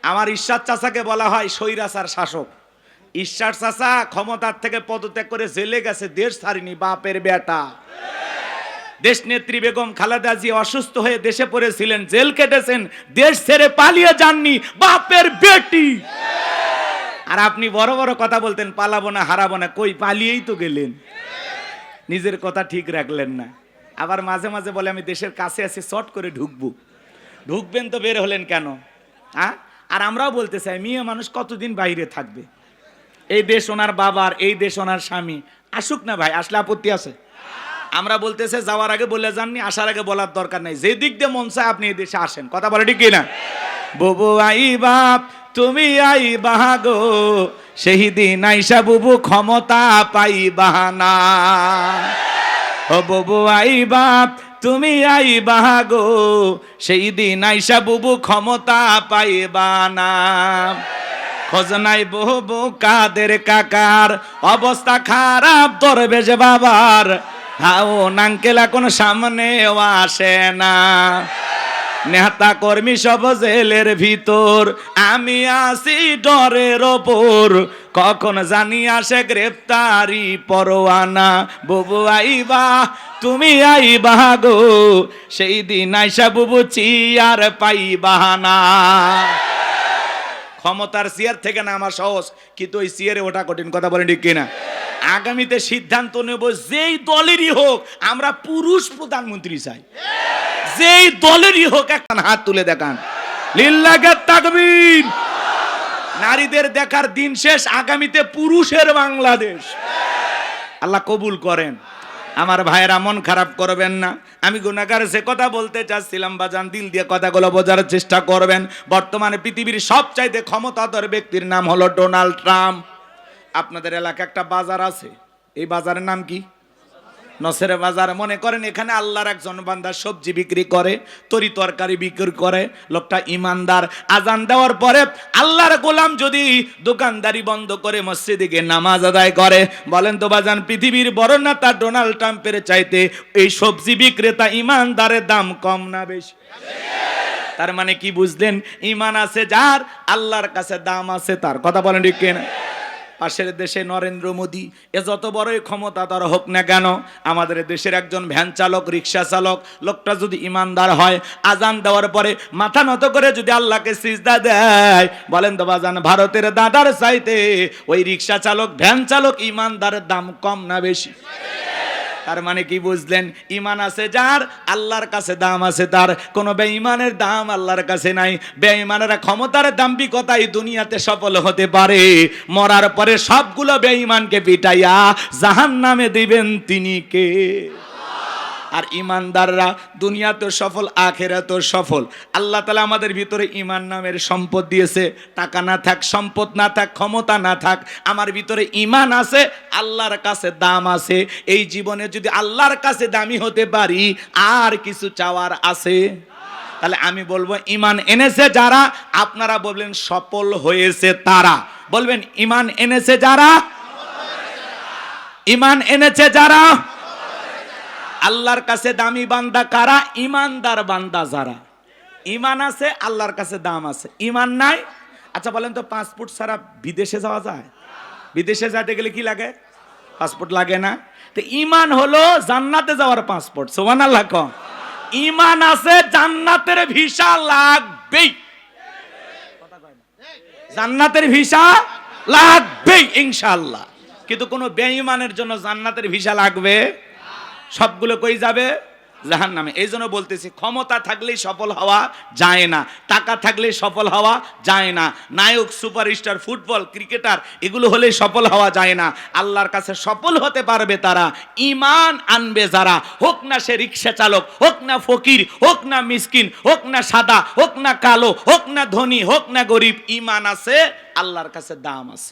A: আমার ঈশ্বর চাচাকে বলা হয় স্বৈরাচার শাসক। ঈশ্বর চাচা ক্ষমতার থেকে পদত্যাগ করে জেলে গেছে, দেশ ছাড়িনি, বাপের বেটা। দেশ নেত্রী বেগম খালেদা জিয়া অসুস্থ হয়ে দেশে পড়েছিলেন, জেল কেটেছেন, দেশ ছেড়ে পালিয়ে যাননি, বাপের বেটি। আর আপনি বড় বড় কথা বলতেন পালাবো না, হারাবো না, কই পালিয়েই তো গেলেন, নিজের কথা ঠিক রাখলেন না। আবার মাঝে মাঝে বলে আমি দেশের কাছে আছি, শর্ট করে ঢুকবো। ঢুকবেন তো বের হলেন কেন? হ্যাঁ? আর আমরাও বলতে চাই মেয়ে মানুষ কতদিন বাইরে থাকবে? এই দেশ ওনার বাবার, এই দেশ ওনার স্বামী, আসুক না ভাই, আসলে আপত্তি আছে? আমরা বলতেছে যাওয়ার আগে বলে যাননি, আসার আগে বলার দরকার নাই, যে দিক দিয়ে মন চায় আপনি এই দেশে আসেন। কথা বলে ঠিক কিনা? বুবু আই বাপ তুমি আই বাহাগো, সেই দিন আইসা বুবু ক্ষমতা পাই বাহানা। ও বুবু আই বাপ তুমি আই বাহাগো, সেই দিন আইসা বুবু ক্ষমতা পাই বাহানা। খোঁজনাই বহু কাদের কাকার, অবস্থা খারাপ দরবেশ বাবার, হাও নাঙ্কেল এখন সামনেও আসে না। নেতা কর্মী সব জেলের ভিতর, আমি আসি ডরের ওপর, কখন জানি আসে গ্রেফতারি পরোয়ানা। বুবু আইবা তুমি আইবা গো, সেই দিন আইসা বুবু চিয়ার পাইবা না। ক্ষমতার চেয়ার থেকে নামা সহজ, কিন্তু ওই চেয়ারে ওঠা কঠিন। কথা বলেন ঠিক কিনা? আগামীতে সিদ্ধান্ত নেব, যেই দলেরই হোক আমরা পুরুষ প্রধানমন্ত্রী চাই। যেই দলেরই হোক একটা হাত তুলে দেখান, লিল্লাহে তাকবীর। নারীদের দেখার দিন শেষ, আগামীতে পুরুষের বাংলাদেশ। আল্লাহ কবুল করেন। আমার ভাইয়েরা মন খারাপ করবেন না, আমি গুনাহগার সে কথা বলতে চাচ্ছিলাম, বাজান দিল দিয়ে কথাগুলো বোঝার চেষ্টা করবেন। বর্তমানে পৃথিবীর সবচাইতে ক্ষমতাধর ব্যক্তির নাম হলো ডোনাল্ড ট্রাম্প। আপনাদের এলাকায় একটা বাজার আছে, এই বাজারের নাম কি? নসের বাজার। মনে করেন এখানে আল্লাহর একজন বান্দা সবজি বিক্রি করে, তরি তরকারি বিক্রি করে, লোকটা ইমানদার। আজান দেওয়ার পরে আল্লাহর গোলাম যদি দোকানদারি বন্ধ করে মসজিদে গিয়ে নামাজ আদায় করে, বলেন তো বাজান পৃথিবীর বড় নেতা ডোনাল্ড ট্রাম্পের চাইতে এই সবজি বিক্রেতা ইমানদারের দাম কম না বেশি? তার মানে কি বুঝলেন? ইমান আছে যার, আল্লাহর কাছে দাম আছে তার। কথা বলেন ঠিক কিনা? পাশের দেশে নরেন্দ্র মোদী, এ যত বড়ই ক্ষমতাধর হোক না কেন, আমাদের দেশের একজন ভ্যান চালক, রিক্সা চালক, লোকটা যদি ইমানদার হয়, আজান দেওয়ার পরে মাথা নত করে যদি আল্লাহকে সিজদা দেয়, বলেন তো বাজান ভারতের দাদার চাইতে ওই রিক্সা চালক, ভ্যান চালক ইমানদারের দাম কম না বেশি? তার মানে কি বুঝলেন? ইমান আছে যার, আল্লাহর কাছে দাম আছে তার। কোন বেঈমানের দাম আল্লাহর কাছে নাই। বেঈমানেরা ক্ষমতার দাম্ভিকতায় দুনিয়াতে সফল হতে পারে, মরার পরে সবগুলো বেঈমানকে পিটাইয়া জাহান্নামে দিবেন তিনি কে? আর ইমানদাররা দুনিয়াতেও সফল, আখিরাতেও সফল। আল্লাহ তাআলা আমাদের ভিতরে ইমান নামের সম্পদ দিয়েছে। টাকা না থাক, সম্পদ না থাক, ক্ষমতা না থাক, আমার ভিতরে ইমান আছে, আল্লাহর কাছে দাম আছে। এই জীবনে যদি আল্লাহর কাছে দামি হতে পারি, আর কিছু চাওয়ার আছে? তাহলে আমি বলবো ইমান এনেছে যারা, আপনারা বলবেন সফল হয়েছে তারা। বলবেন ইমান এনেছে যারা, ইমান এনেছে যারা। আল্লাহর কাছে দামি বান্দা কারা? ইমানদার বান্দা যারা। ইমান আছে, আল্লাহর কাছে দাম আছে। ইমান নাই, আচ্ছা বলেন তো পাসপোর্ট ছাড়া বিদেশে যাওয়া যায়? বিদেশে যেতে গেলে কি লাগে? পাসপোর্ট লাগে না? তো ইমান হলো জান্নাতে যাওয়ার পাসপোর্ট। সুবহানাল্লাহ কও। ইমান আছে, জান্নাতের ভিসা লাগবেই। জান্নাতের ভিসা লাগবেই ইনশাআল্লাহ। কিন্তু কোন বেঈমানের জন্য জান্নাতের ভিসা লাগবে? সবগুলো কই যাবে? জাহান্নামে। এই জন্য বলতেছি, ক্ষমতা থাকলেই সফল হওয়া যায় না, টাকা থাকলেই সফল হওয়া যায় না, নায়ক, সুপারস্টার, ফুটবল, ক্রিকেটার এগুলো হলেই সফল হওয়া যায় না। আল্লাহর কাছে সফল হতে পারবে তারা ঈমান আনবে যারা, হোক না সে রিক্সা চালক, হোক না ফকির, হোক না মিসকিন, হোক না সাদা, হোক না কালো, হোক না ধনী, হোক না গরিব, ঈমান আছে, আল্লাহর কাছে দাম আছে।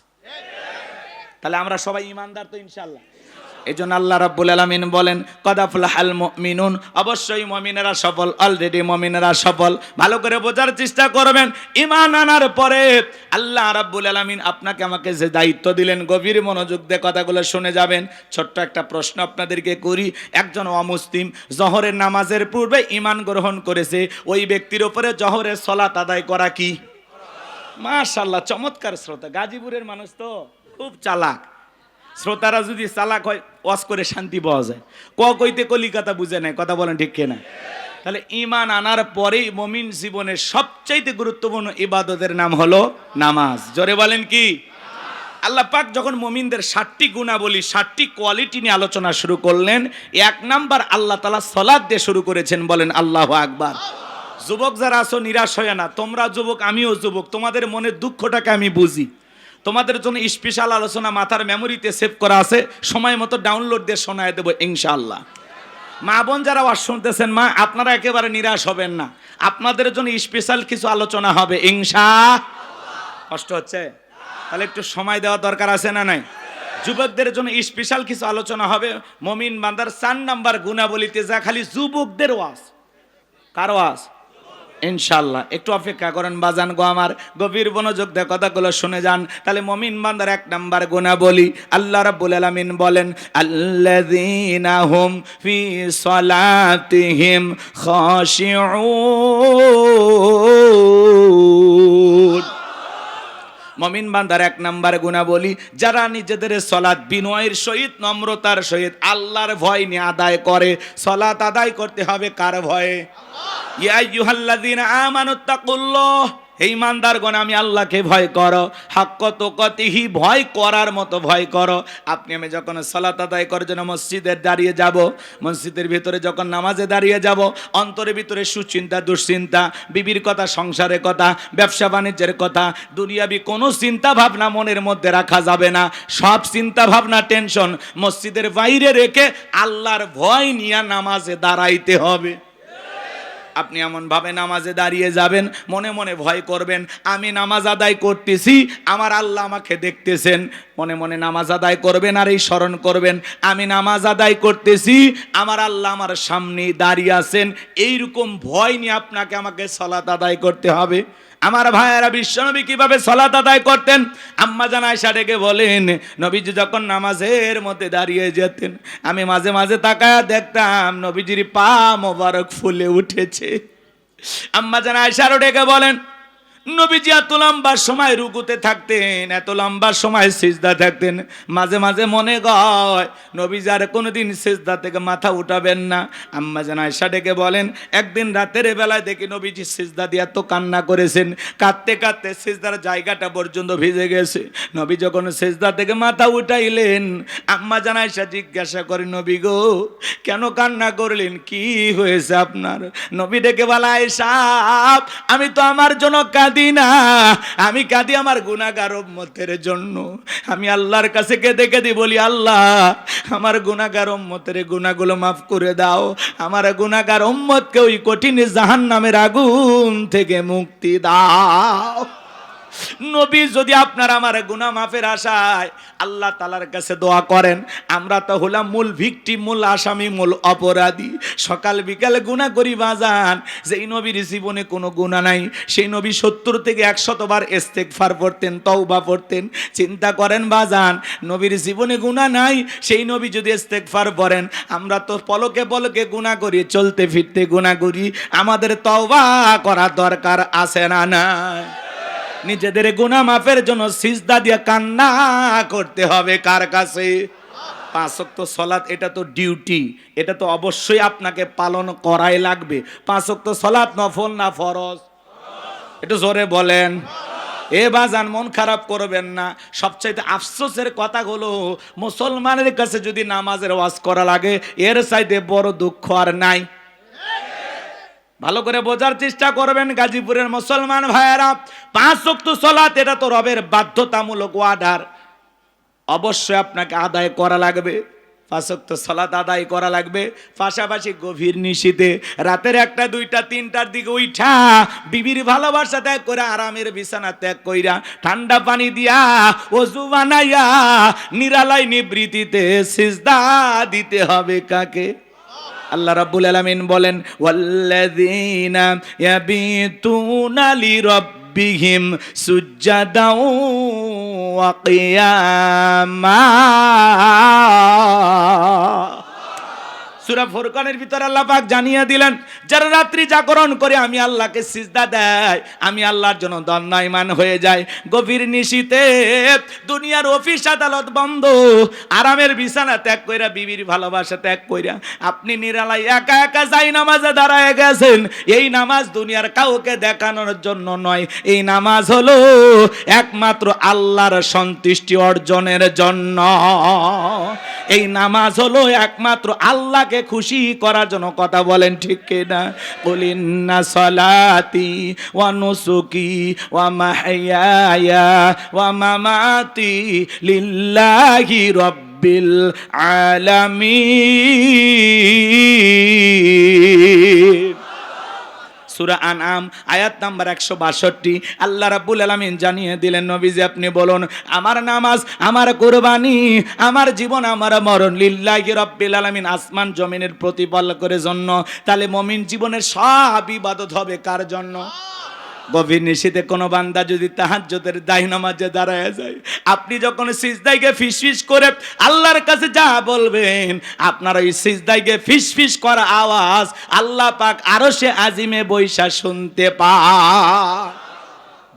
A: তাহলে আমরা সবাই ঈমানদার তো ইনশাআল্লাহ। এই জন্য আল্লাহ রাব্বুল আলামিন বলেন কদ আফলাহাল মুমিনুন, অবশ্যই মুমিনেরা সফল, অলরেডি মুমিনেরা সফল। ভালো করে বোঝার চেষ্টা করবেন। ঈমান আনার পরে আল্লাহ রাব্বুল আলামিন আপনাকে আমাকে যে দায়িত্ব দিলেন, গভীর মনোযোগ দিয়ে কথাগুলো শুনে যাবেন। ছোট্ট একটা প্রশ্ন আপনাদেরকে করি, একজন অমুসলিম জোহরের নামাজের পূর্বে ঈমান গ্রহণ করেছে, ওই ব্যক্তির উপরে জোহরের সালাত আদায় করা কি? মাশাআল্লাহ, চমৎকার শ্রোতা। গাজীপুরের মানুষ তো খুব চালাক। শ্রোতারা যদি চালাক হয়, ওয়াজ করে শান্তি পাওয়া যায়। কইতে কলিকাতা বুঝে নেয়, কথা বলেন ঠিক কিনা? তাহলে ঈমান আনার পরেই মুমিন জীবনের সবচাইতে গুরুত্বপূর্ণ ইবাদতের নাম হলো নামাজ। জোরে বলেন কি? আল্লাহ পাক যখন মুমিনদের 7টি গুণাবলী, 7টি কোয়ালিটি নিয়ে আলোচনা শুরু করলেন, 1 নাম্বার আল্লাহ তাআলা সালাত দিয়ে শুরু করেছেন। বলেন আল্লাহু আকবার। যুবক যারা আছো, নিরাশ হয় না। তোমরা যুবক, আমিও যুবক, তোমাদের মনের দুঃখটাকে আমি বুঝি। তোমাদের জন্য স্পেশাল আলোচনা মাথার মেমোরিতে সেভ করা আছে, সময় মতো ডাউনলোড দিয়ে শোনায় দেবো ইনশাআল্লাহ। মা বোন যারা ওয়াজ শুনতেছেন, মা আপনারা একেবারে নিরাশ হবেন না, আপনাদের জন্য স্পেশাল কিছু আলোচনা হবে ইনশাআল্লাহ। কষ্ট হচ্ছে? তাহলে একটু সময় দেওয়া দরকার আছে না নাই? যুবকদের জন্য স্পেশাল কিছু আলোচনা হবে। মুমিন বান্দার 4 নাম্বার গুণাবলীতে যা খালি যুবকদের ওয়াজ। কার ওয়াজ? ইনশাআল্লাহ। একটু অপেক্ষা করেন বাজান গো আমার, গভীর মনোযোগ দিয়ে কথাগুলো শুনে যান। তাহলে মুমিন বান্দার 1 নাম্বার গুণাবলী, আল্লাহ রাব্বুল আলামিন বলেন আল্লাযীনা হুম ফি সালাতিহিম খাশিউন। মুমিন বান্দার 1 নাম্বার গুণাবলী, যারা নিজেদের সালাত বিনয়ের সহিত, নম্রতার সহিত, আল্লাহর ভয় নিয়ে আদায় করে। সালাত আদায় করতে হবে কার ভয়ে? ইয়া আইয়ুহাল্লাযীনা আমানুত্তাকুল্লাহ, হে ঈমানদারগণ আমি আল্লাহকে ভয় করো। হাক্কা তুকাতিহি, ভয় করার মতো ভয় করো। আপনি আমি যখন সালাত আদায় করার জন্য মসজিদে দাঁড়িয়ে যাব, মসজিদের ভিতরে যখন নামাজে দাঁড়িয়ে যাব, অন্তরের ভিতরে সুচিন্তা, দুশ্চিন্তা, বিবির কথা, সংসারের কথা, ব্যবসা বাণিজ্যের কথা, দুনিয়াবি কোনো চিন্তা ভাবনা মনের মধ্যে রাখা যাবে না। সব চিন্তা ভাবনা, টেনশন মসজিদের বাইরে রেখে আল্লাহর ভয় নিয়ে নামাজে দাঁড়াইতে হবে। আপনি এমন ভাবে নামাজে দাঁড়িয়ে যাবেন, মনে মনে ভয় করবেন, আমি নামাজ আদায় করতেছি, আমার আল্লাহ আমাকে দেখতেছেন। মনে মনে নামাজ আদায় করবেন আর এই স্মরণ করবেন, আমি নামাজ আদায় করতেছি, আমার আল্লাহ আমার সামনে দাঁড়িয়ে আছেন। এইরকম ভয় নিয়ে আপনাকে আমাকে সালাত আদায় করতে হবে। আমার ভাইয়েরা, বিশ্বনবী কিভাবে সালাত আদায় করতেন? আম্মা জান আয়েশা ডেকে বলেন, নবীজি যখন নামাজের মধ্যে দাঁড়িয়ে যেতেন, আমি মাঝে মাঝে তাকায়া দেখতাম নবীজির পা মোবারক ফুলে উঠেছে। আম্মা জান আয়েশারও ডেকে বলেন, নবীজি এত লম্বা সময় রুকুতে থাকতেন, এত লম্বা সময় সিজদা থাকতেন, মাঝে মাঝে মনে হয় নবীজি আর কোনোদিন সিজদা থেকে মাথা উঠাবেন না। আম্মা জান আয়েশা ডেকে বলেন, একদিন রাতের বেলায় দেখি নবীজি সিজদা দিয়ে এত কান্না করেছেন, কাঁদতে কাঁদতে সিজদার জায়গাটা পর্যন্ত ভিজে গেছে। নবী যখন সিজদা থেকে মাথা উঠাইলেন, আম্মা জান আয়েশা জিজ্ঞাসা করে, নবী গো কেন কান্না করলেন, কি হয়েছে আপনার? নবী ডেকে বলে, আয়েশা আমি তো আমার জন্য কাঁদি না, আমি কাঁদি আমার গুনাহগার উম্মতের জন্য। আমি আল্লাহর কাছে কেঁদে কেঁদে বলি, আল্লাহ আমার গুনাহগার উম্মতের গুনাহগুলো মাফ করে দাও, আমার গুনাহগার উম্মতকে ওই কঠিন জাহান্নামের আগুন থেকে মুক্তি দাও। নবী যদি আপনার আমার গুনাহ মাফের আশায় আল্লাহ তাআলার কাছে দোয়া করেন, আমরা তো হলাম মূল ভিকটিম, মূল আসামি, মূল অপরাধী। সকাল বিকালে গুনাহ করি বাজান। যেই নবীর জীবনে কোনো গুনাহ নাই, সেই নবী 70 থেকে 100 বার ইস্তেগফার পড়তেন, তওবা পড়তেন। চিন্তা করেন বাজান, নবীর জীবনে গুনাহ নাই, সেই নবী যদি ইস্তেগফার পড়েন, আমরা তো পলকে পলকে গুনাহ করি, চলতে ফিরতে গুনাহ করি। আমাদের তওবা করা দরকার আছে না নাই? নিজেদের গুনাহ মাফের জন্য সিজদা দিয়ে কান্না করতে হবে কার কাছে? 5 ওয়াক্ত সালাত, এটা তো ডিউটি, এটা তো অবশ্যই আপনাকে পালন করাই লাগবে। 5 ওয়াক্ত সালাত নফল না ফরজ? একটু জোরে বলেন। এ বাজান মন খারাপ করবেন না। সবচাইতে আফসোসের কথা হলো, মুসলমানের কাছে যদি নামাজের ওয়াজ করা লাগে, এর চাইতে বড় দুঃখ আর নাই। ভালো করে বোঝার চেষ্টা করবেন গাজীপুরের মুসলমান ভাইয়েরা, 5 ওয়াক্ত সালাত এটা তো রবের বাধ্যতামূলক অর্ডার, অবশ্যই আপনাকে আদায় করা লাগবে। 5 ওয়াক্ত সালাত আদায় করা লাগবে। পাশাপাশি গভীর নিশীথে রাতের 1টা 2টা 3টার দিকে উঠা বিবির ভালোবাসা ত্যাগ করে আরামের বিছানা ত্যাগ কইরা ঠান্ডা পানি দিয়া ওযু বানাইয়া নিরালাই নিবৃত্তিতে সিজদা দিতে হবে কাকে? আল্লাহ রাব্বুল আলামিন বলেন, ওয়াল্লাযীনা ইয়াবিতুনা লিরাব্বিহিম সুজ্জাদাও ওয়া কিয়ামা। সূরা ফুরকানের ভিতর আল্লাহ পাক জানিয়ে দিলেন, যারা রাত্রি জাগরণ করে আমি আল্লাহকে সিজদা দেয়, আমি আল্লাহর জন্য দণ্ডায়মান হয়ে যায়। গভীর নিশীথে দুনিয়ার অফিস আদালত বন্ধ, আরামের বিছানা ত্যাগ কইরা বিবির ভালোবাসা ত্যাগ কইরা আপনি নিরালাই একা একা যাই নামাজে দাঁড়ায় গেছেন। এই নামাজ দুনিয়ার কাউকে দেখানোর জন্য নয়, এই নামাজ হলো একমাত্র আল্লাহর সন্তুষ্টি অর্জনের জন্য। এই নামাজ হলো একমাত্র আল্লাহকে খুশি করার জন্য। কথা বলেন ঠিক কিনা? কুল ইন্না সলাতি ওয়া নুসুকি ওয়া মাহইয়ায়া ওয়া মামাতি লিল্লাহি রাব্বিল আলামিন। সূরা আনআম আয়াত নাম্বার 162 আল্লাহ রাব্বুল আলামিন জানিয়ে দিলেন, নবীজি আপনি বলুন, আমার নামাজ, আমার কুরবানি, আমার জীবন, আমার মরণ লিল্লাহি রাব্বিল আলামিন, আসমান জমিনের প্রতিপাল করে জন্য। তাহলে মুমিন জীবনের সব ইবাদত হবে কার জন্য? গভীর নিশীথে কোনো বান্দা যদি তাহাজ্জুদের দায় নামাজে দাঁড়ায় যায়, আপনি যখন সিজদায় গিয়ে ফিসফিস করে আল্লাহর কাছে যা বলবেন, আপনার ওই সিজদায় গিয়ে ফিসফিস করা আওয়াজ আল্লাহ পাক আরশে আজিমে বৈশা শুনতে পায়।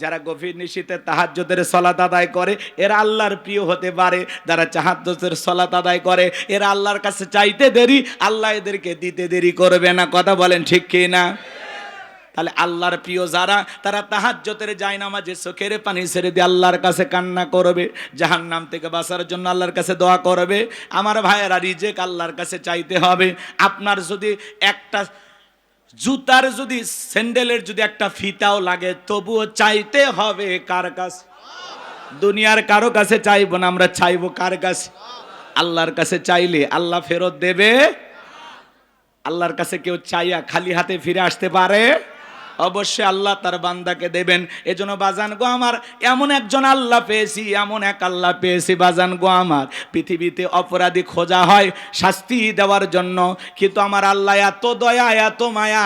A: যারা গভীর নিশীথে তাহাজ্জুদের সালাত আদায় করে এরা আল্লাহর প্রিয় হতে পারে। যারা তাহাজ্জুদের সালাত আদায় করে এরা আল্লাহর কাছে চাইতে দেরি, আল্লাহ এদেরকে দিতে দেরি করবে না। কথা বলেন ঠিক কি না? তাহলে আল্লাহর প্রিয় যারা, তারা তাহাজ্জুদের জায়নামাজে চোখের পানি ছেড়ে দিয়ে আল্লাহর কাছে কান্না করবে, জাহান্নাম থেকে বাঁচার জন্য আল্লাহর কাছে দোয়া করবে। আমার ভাইয়েরা, রিজেক আল্লাহর কাছে চাইতে হবে। আপনার যদি একটা জুতার যদি স্যান্ডেলের যদি একটা ফিতাও লাগে, তবুও চাইতে হবে কার কাছে? দুনিয়ার কারো কাছে চাইবো না, আমরা চাইবো কার কাছে? আল্লাহর কাছে চাইলে আল্লাহ ফেরত দেবে। আল্লাহর কাছে কেউ চাইয়া খালি হাতে ফিরে আসতে পারে? অবশ্যই আল্লাহ তার বান্দাকে দেবেন। এজন্য বাজান গো আমার, এমন একজন আল্লাহ পেয়েছি, এমন এক আল্লাহ পেয়েছি বাজান গো আমার, পৃথিবীতে অপরাধী খোঁজা হয় শাস্তি দেওয়ার জন্য, কিন্তু আমার আল্লাহ এত দয়া, এত মায়া,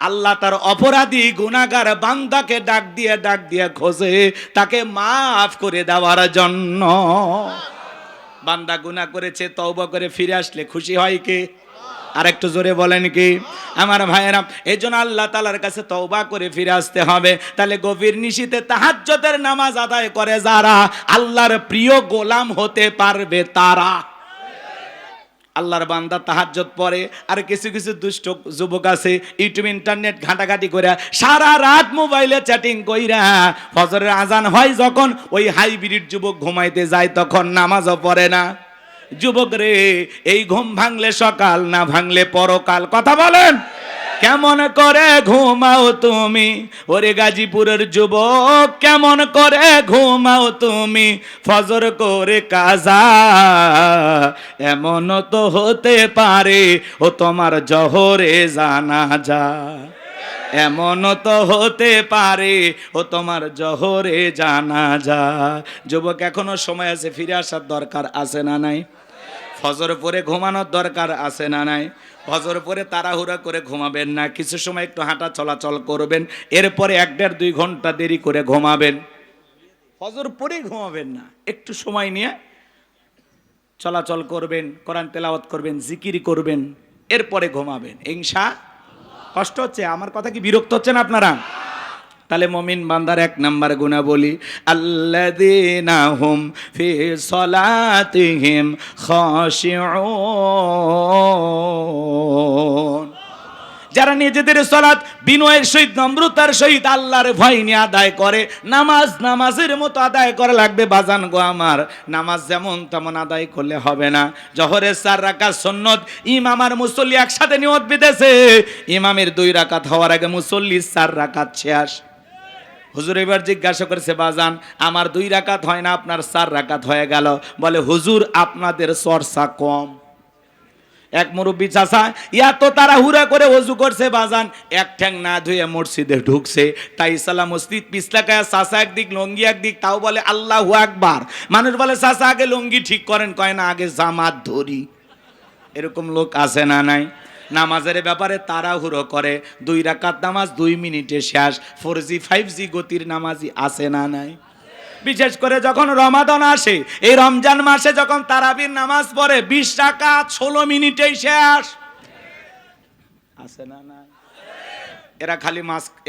A: আল্লাহ তার অপরাধী গুনাহগার বান্দাকে ডাক দিয়ে খোঁজে তাকে মাফ করে দেওয়ার জন্য। বান্দা গুনাহ করেছে, তওবা করে ফিরে আসলে খুশি হয় কে? আর একটু জোরে বলেন কি? আমার ভাইয়েরা, এই জন্য আল্লাহ তাআলার কাছে তওবা করে ফিরে আসতে হবে। তাহলে গভীর নিশীথে তাহাজ্জুদের নামাজ আদায় করে যারা আল্লাহর প্রিয় গোলাম হতে পারবে তারা। আল্লাহর বান্দা তাহাজ্জুদ পড়ে, আর কিছু কিছু দুষ্ট যুবক আছে ইউটিউব ইন্টারনেট ঘাটাঘাটি করে সারা রাত মোবাইলে চ্যাটিং কইরা ফজরের আজান হয় যখন, ওই হাইব্রিড যুবক ঘুমাইতে যায় তখন নামাজও পড়ে না। যুবক রে, এই ঘুম ভাঙলে সকাল, না ভাঙলে পরকাল। কথা বলেন, কেমন করে ঘুমাও তুমি? ওরে গাজীপুরের যুবক, কেমন করে ঘুমাও তুমি? ফজর করে কাজা, এমন তো হতে পারে ও তোমার জহরে জানাজা। এমন তো হতে পারে ও তোমার জহরে জানাজা। যুবক, এখনো সময় আছে, ফিরে আসার দরকার আছে না নাই? ফজর পরে ঘুমানোর দরকার আছে না নাই? ফজর পরে তাড়াহুড়া করে ঘুমাবেন না, কিছু সময় একটু হাঁটা চলাচল করবেন, এরপরে 1-1.5-2 ঘন্টা দেরি করে ঘুমাবেন। ফজর পরে ঘুমাবেন না, একটু সময় নিয়ে চলাচল করবেন, কোরআন তেলাওয়াত করবেন, জিকির করবেন, এরপরে ঘুমাবেন ইনশাআল্লাহ। কষ্ট হচ্ছে? আমার কথা কি বিরক্ত হচ্ছেন আপনারা? তাহলে মুমিন বান্দার 1 নাম্বার গুনাহ বলি, আল্লাযীনা হুম ফি সলাতিহিম খাশিউন। যারা নিজেদের সালাত বিনয়ের সহিত নম্রতার সহিত আল্লাহর ভয় নিয়ে আদায় করে, নামাজের মতো আদায় করা লাগবে বাজান গো আমার। নামাজ যেমন তেমন আদায় করলে হবে না। জোহরের 4 রাকাত সুন্নত, ইমাম আর মুসল্লি একসাথে নিয়ত বিদেছে, ইমামের 2 রাকাত হওয়ার আগে মুসল্লি 4 রাকাত শেষ। হুজুর এবার জিজ্ঞাসা করেছে, বাজান আমার 2 রাকাত হয় না, আপনার 4 রাকাত হয়ে গেল। বলে, হুজুর আপনাদের চর্চা কম। এক মুরব্বী চাচা এত তাড়াহুড়া করে ওযু করছে বাজান, এক ঠ্যাং না ধুয়ে মসজিদে ঢুকছে। তাই সালা মসজিদ পিছলাকায়, চাচা একদিক লঙ্গি একদিক, তাও বলে আল্লাহু আকবার। মানুষ বলে চাচা আগে লঙ্গি ঠিক করেন, কয় না আগে জামাত ধরি। এরকম লোক আছে না নাই? নামাজের ব্যাপারে তাড়াহুড়ো করে, 2 রাকাত নামাজ 2 মিনিটে শেষ। 4G 5G গতির নামাজি আছে না নাই? বিশেষ করে যখন রমাদান আসে, এই রমজান মাসে যখন তারাবির নামাজ পড়ে 20 রাকাত 16 মিনিটেই শেষ। আছে না নাই? এরা খালি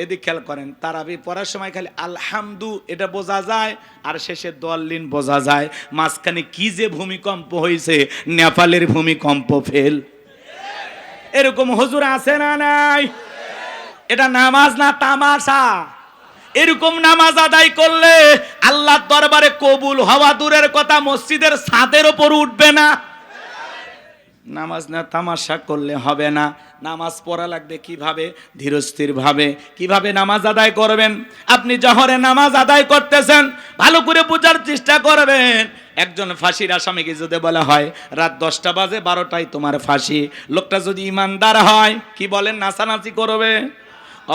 A: এদিক খেয়াল করেন, তারাবি পড়ার সময় খালি আলহামদু এটা বোঝা যায়, আর শেষে দোয়াল্লিন বোঝা যায়। মাঝখানে কি যে ভূমিকম্প হয়েছে, নেপালের ভূমিকম্প ফেল। এরকম হুজুর আছে না নাই? এটা নামাজ না তামাশা? এরকম নামাজ আদায় করলে আল্লাহর দরবারে কবুল হওয়া দূরের কথা, মসজিদের ছাদের উপর উঠবে না। নামাজ না তামাশা করলে হবে না। নামাজ পড়া লাগবে কিভাবে? ধীরস্থির ভাবে। কিভাবে নামাজ আদায় করবেন? আপনি জহরে নামাজ আদায় করতেছেন, ভালো করে বোঝার চেষ্টা করবেন। একজন ফাঁসির আসামিকে যদি বলা হয় রাত 10টা বাজে 12টায় তোমার ফাঁসি, লোকটা যদি ইমানদার হয় কি বলেন? নাচানাচি করবে?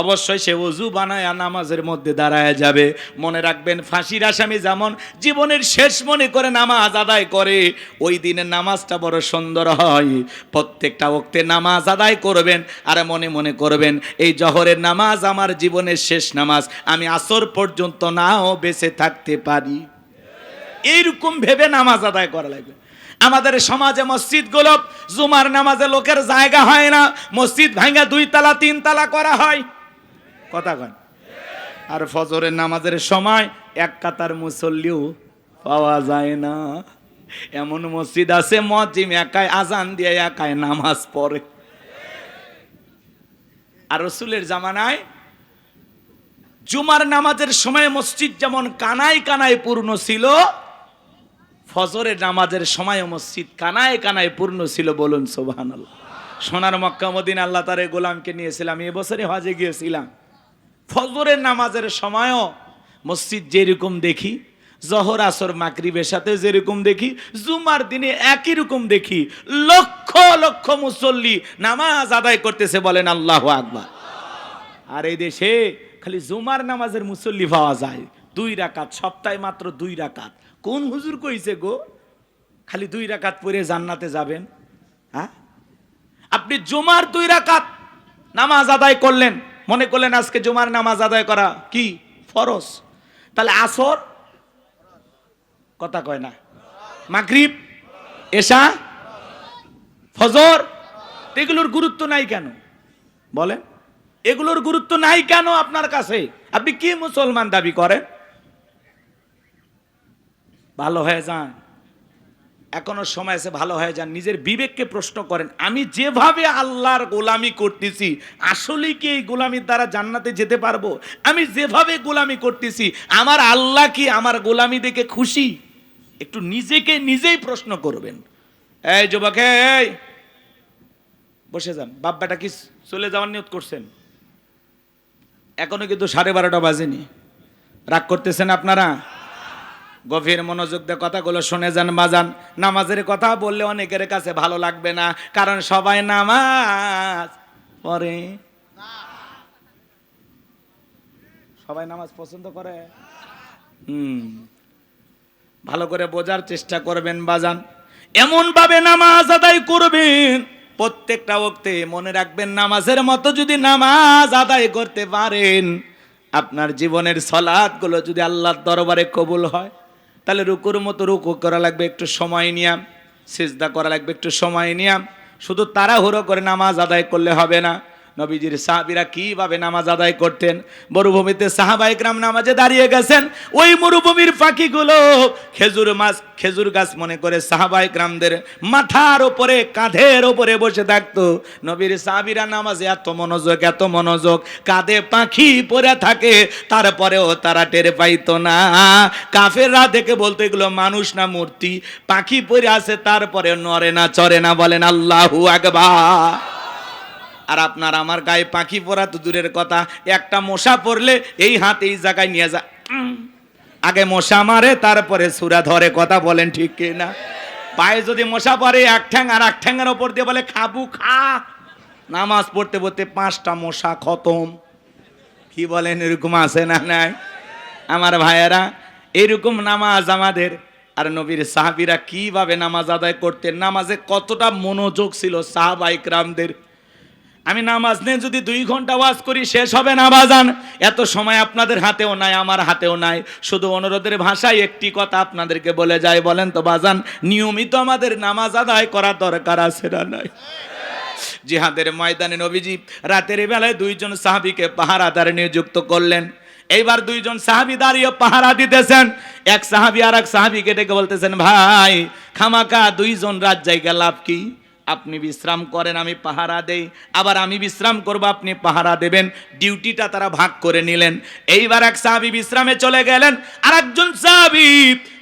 A: অবশ্যই সে ওযু বানায় নামাজের মধ্যে দাঁড়ায় যাবে। মনে রাখবেন, ফাঁসির আসামি যেমন জীবনের শেষ মনে করে নামাজ আদায় করে, ওই দিনের নামাজটা বড় সুন্দর হয়। প্রত্যেকটা ওয়াক্তে নামাজ আদায় করবেন, আর মনে মনে করবেন এই জহরের নামাজ আমার জীবনের শেষ নামাজ, আমি আসর পর্যন্ত নাও বেঁচে থাকতে পারি। এইরকম ভেবে নামাজ আদায় করা লাগবে। আমাদের সমাজে মসজিদগুলো জুমার নামাজে লোকের জায়গা হয় না, মসজিদ ভাঙা 2 তালা 3 তালা করা হয়। কথা কন। আর ফজরের নামাজের সময় 1 কাতার মুসল্লিও পাওয়া যায় না। এমন মসজিদ আছে মুয়াজ্জিন একাই আজান দিয়ে একাই নামাজ পড়ে। আর রাসূলের জামানায় জুমার নামাজের সময় মসজিদ যেমন কানায় কানায় পূর্ণ ছিল, ফজরের নামাজের সময় মসজিদ কানায় কানায় পূর্ণ ছিল। বলুন সুবহানাল্লাহ। সোনার মক্কা মদিনা আল্লাহ তাআলা গোলামকে নিয়েছিলাম, এবছরে হজে গিয়েছিলাম। ফজরের নামাজের সময়ও মসজিদ যেরকম দেখি, জহর আসর মাগরিবের সাথে যেরকম দেখি, জুমার দিনে একই রকম দেখি। লক্ষ লক্ষ মুসল্লি নামাজ আদায় করতেছে, বলেন আল্লাহু আকবার। আর এই দেশে খালি জুমার নামাজের মুসল্লি পাওয়া যায় 2 রাকাত, সপ্তাহে মাত্র 2 রাকাত। কোন হুজুর কইছে গো খালি 2 রাকাত পড়ে জান্নাতে যাবেন? হ্যাঁ, আপনি জুমার 2 রাকাত নামাজ আদায় করলেন, মনে করলেন আজকে জুমার নামাজ আদায় করা কি ফরজ, তাহলে আসর কথা কয় না, মাগরিব, এশা, ফজর, এগুলোর গুরুত্ব নাই কেন বলেন? এগুলোর গুরুত্ব নাই কেন আপনার কাছে? আপনি কি মুসলমান দাবি করেন? ভালো হয়ে যান, এখনো সময় আছে, ভালো হয়ে যান। নিজের বিবেককে প্রশ্ন করেন, আমি যেভাবে আল্লাহর গোলামি করতেছি আসলে কি এই গোলামির দ্বারা জান্নাতে যেতে পারবো? আমি যেভাবে গোলামি করতেছি আমার আল্লাহ কি আমার গোলামি দেখে খুশি? একটু নিজেকে নিজেই প্রশ্ন করবেন। এই যুবক, এই বসে যান। বাপ বেটা কি চলে যাওয়ার নিয়ত করছেন? এখনো কিন্তু 12:30 বাজেনি। রাগ করতেছেন আপনারা? গভীর মনোযোগ দিয়ে কথাগুলো শুনে যান বাজান। নামাজের কথা বললে অনেকের কাছে ভালো লাগবে না, কারণ সবাই নামাজ পড়ে। সবাই নামাজ পছন্দ করে? ভালো করে বোঝার চেষ্টা করবেন বাজান। এমন ভাবে নামাজ আদায় করবেন প্রত্যেকটা ওয়াক্তে, মনে রাখবেন নামাজের মতো যদি নামাজ আদায় করতে পারেন, আপনার জীবনের সালাতগুলো যদি আল্লাহর দরবারে কবুল হয়, তাহলে রুকুর মতো রুকু করা লাগবে একটু সময় নিয়ে, সিজদা করা লাগবে একটু সময় নিয়ে। শুধু তাড়াহুড়ো করে নামাজ আদায় করলে হবে না। নবীজির সাহাবীরা কিভাবে নামাজ আদায় করতেন। মরুভূমিতে সাহাবায়ে কেরাম নামাজে দাঁড়িয়ে গেছেন, ওই মরুভূমির পাখিগুলো খেজুর গাছ মনে করে সাহাবায়ে কেরামদের মাথার উপরে কাঁধের উপরে বসে থাকতো। নবীর সাহাবীরা নামাজে এত মনোযোগ, কাঁধে পাখি পড়ে থাকে, তারপরেও তারা টের পাইতো না। কাফেররা দেখে বলতো এগুলো মানুষ না মূর্তি, পাখি পড়ে আছে, তারপরে নড়ে না চড়ে না। বলেন আল্লাহু আকবার। আর আপনার আমার গায়ে পাখি পড়া তো দূরের কথা, একটা মশা পড়লে এই হাত এই জায়গায় নিয়ে যা, আগে মশা মারে তারপরে সূরা ধরে। কথা বলেন ঠিক কি না? পায়ে যদি মশা পড়ে এক ঠ্যাং আর এক ঠ্যাঙের ওপর দিয়ে বলে খাবু খা। নামাজ পড়তে পড়তে 5টা মশা খতম। কি বলেন, এরকম আছে না নাই? আমার ভাইয়েরা, এরকম নামাজ আমাদের। আর নবীর সাহাবীরা কিভাবে নামাজ আদায় করতেন, নামাজে কতটা মনোযোগ ছিল সাহাবায়ে কেরামদের। আমি নামাজ নিয়ে যদি 2 ঘন্টা ওয়াজ করি শেষ হবে না বাজান। এত সময় আপনাদের হাতেও নাই, আমার হাতেও নাই। শুধু অনুরোধের ভাষায় একটি কথা আপনাদেরকে বলে যায়, বলেন তো বাজান, নিয়মিত আমাদের নামাজ আদায় করা দরকার আছে না নাই? জিহাদের ময়দানে নবীজি রাতের বেলায় 2 জন সাহাবীকে পাহারাদার নিযুক্ত করলেন। এইবার 2 জন সাহাবী দাঁড়িয়ে পাহারা দিতেছেন। এক সাহাবী আর এক সাহাবীকে ডেকে বলতেছেন, ভাই খামাকা 2 জন রাত জায়গা লাভ কি? আপনি বিশ্রাম করেন, আমি পাহারা দেই, আবার আমি বিশ্রাম করব, আপনি পাহারা দেবেন। ডিউটিটা তারা ভাগ করে নিলেন। এইবার এক সাহাবী বিশ্রামে চলে গেলেন, আর একজন সাহাবী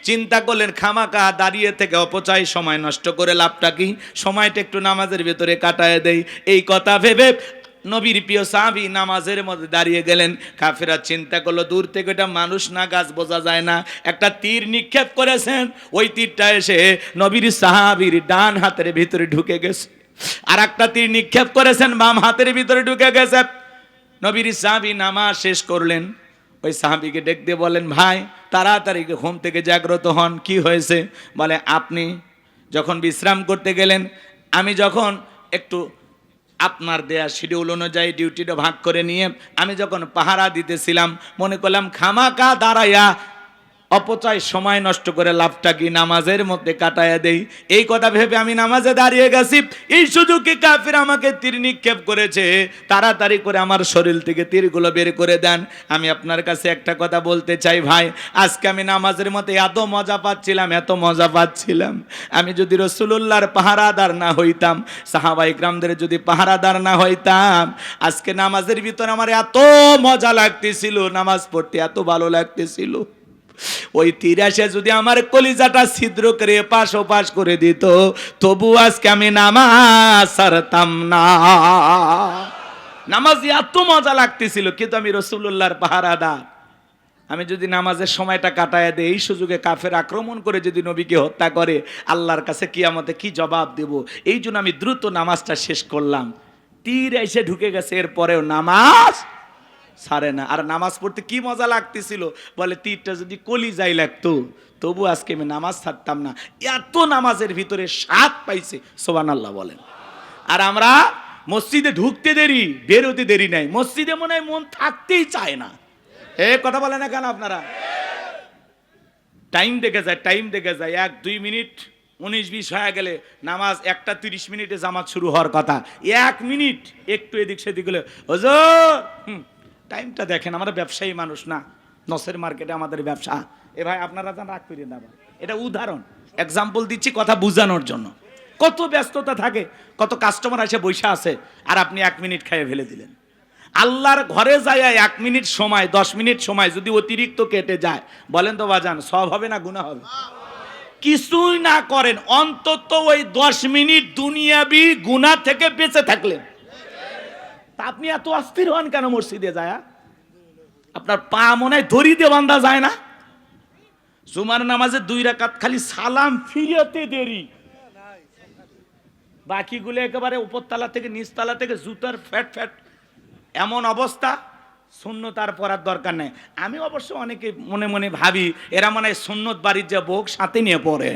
A: চিন্তা করলেন খামাকা দাঁড়িয়ে থেকে অপচয় সময় নষ্ট করে লাভটা কি, সময়টা একটু নামাজের ভিতরে কাটায় দেই। এই কথা ভেবে নবীর প্রিয় সাহাবী নামাজের মধ্যে দাঁড়িয়ে গেলেন। কাফেররা চিন্তা করলো দূর থেকে এটা মানুষ না গাছ বোঝা যায় না, একটা তীর নিক্ষেপ করেছেন, ওই তীরটা এসে নবীর সাহাবীর ডান হাতের ভিতরে ঢুকে গেছে। আর একটা তীর নিক্ষেপ করেছেন, বাম হাতের ভিতরে ঢুকে গেছে। নবীর সাহাবী নামাজ শেষ করলেন, ওই সাহাবীকে ডেক দিয়ে বলেন, ভাই তাড়াতাড়ি ঘুম থেকে জাগ্রত হন, কি হয়েছে? বলে, আপনি যখন বিশ্রাম করতে গেলেন, আমি যখন একটু আপনার দেয়া শিডিউল অনুযায়ী ডিউটিটা ভাগ করে নিয়ে আমি যখন পাহারা দিতেছিলাম, মনে করলাম খামাকা দাঁড়াইয়া অপচয় সময় নষ্ট করে লাভটা কি, নামাজের মধ্যে কাটায়া দেই। এই কথা ভেবে আমি নামাজে দাঁড়িয়ে গেছি, এই সুযোগে কাফির আমাকে তীর নিক্ষেপ করেছে। তাড়াতাড়ি করে আমার শরীর থেকে তীরগুলো বের করে দেন। আমি আপনার কাছে একটা কথা বলতে চাই ভাই, আজকে আমি নামাজের মধ্যে এত মজা পাচ্ছিলাম, আমি যদি রাসূলুল্লাহর পাহারাদার না হইতাম, সাহাবায়ে কেরামদের যদি পাহারাদার না হইতাম, আজকে নামাজের ভিতরে আমার এত মজা লাগতেছিল, নামাজ পড়তে এত ভালো লাগতেছিল। ওই তীর এসে যদি আমার কলিজাটা ছিদ্র করে পাশ ও পাশ করে দিত, তবু আজকে আমি নামাজ ছাড়তাম না। নামাজ এত মজা লাগতেছিল, কিন্তু আমি রাসূলুল্লাহর পাহারাদার। আমি যদি নামাজের সময়টা কাটায় দেই, এই সুযোগে কাফের আক্রমণ করে যদি নবীকে হত্যা করে, আল্লাহর কাছে কিয়ামতে কি জবাব দেব? এই জন্য আমি দ্রুত নামাজটা শেষ করলাম। তীর এসে ঢুকে গেছে, এরপরেও নামাজ ছাড়ে না। আর নামাজ পড়তে কি মজা লাগতেছিল, বলে তীরটা যদি কলিজায় লাগতো, তবু আজকে আমি নামাজ ছাড়তাম না। এত নামাজের ভিতরে স্বাদ পাইছে, সুবহানাল্লাহ বলেন। আর আমরা মসজিদে ঢুকতে দেরি, বেরোতে দেরি নাই, মসজিদে মনে হয় মন থাকতেই চায় না। কথা বলে না কেন আপনারা? টাইম দেখে যায় 1-2 মিনিট 19-20 হয়ে গেলে নামাজ 1:30 মিনিটে জামাত শুরু হওয়ার কথা, 1 মিনিট একটু এদিক সেদিক হলে হুজুর টাইমটা দেখেন। আমরা ব্যবসায়ী মানুষ না, নসের মার্কেটে আমাদের ব্যবসা। ভাই আপনারা জান, রাগ করিয়ে না, এটা উদাহরণ, এক্সাম্পল দিচ্ছি কথা বুঝানোর জন্য। কত ব্যস্ততা থাকে, কত কাস্টমার এসে বসে আছে, আর আপনি 1 মিনিট খাইয়ে ফেলে দিলেন। আল্লাহর ঘরে যায় 1 মিনিট সময়, 10 মিনিট সময় যদি অতিরিক্ত কেটে যায়, বলেন তো বাজান, সব হবে না গুনাহ হবে? কিছুই না করেন, অন্তত ওই 10 মিনিট দুনিয়াবি গুনাহ থেকে বেঁচে থাকলেন। তা আপনি এত অস্থির হন কেন মসজিদে যায়? আপনার পা মনে হয় দড়ি দিয়ে বাঁধা যায় না? জুমার নামাজে 2 রাকাত খালি সালাম ফিরাতে দেরি, বাকিগুলো একেবারে উপরতলা থেকে নিচতলা থেকে জুতার ফ্যাট এমন অবস্থা। সুন্নত আর পড়ার দরকার নেই। আমি অবশ্য অনেকে মনে মনে ভাবি এরা মনে হয় সুন্নত বাড়ির যে বউক সাথে নিয়ে পড়ে।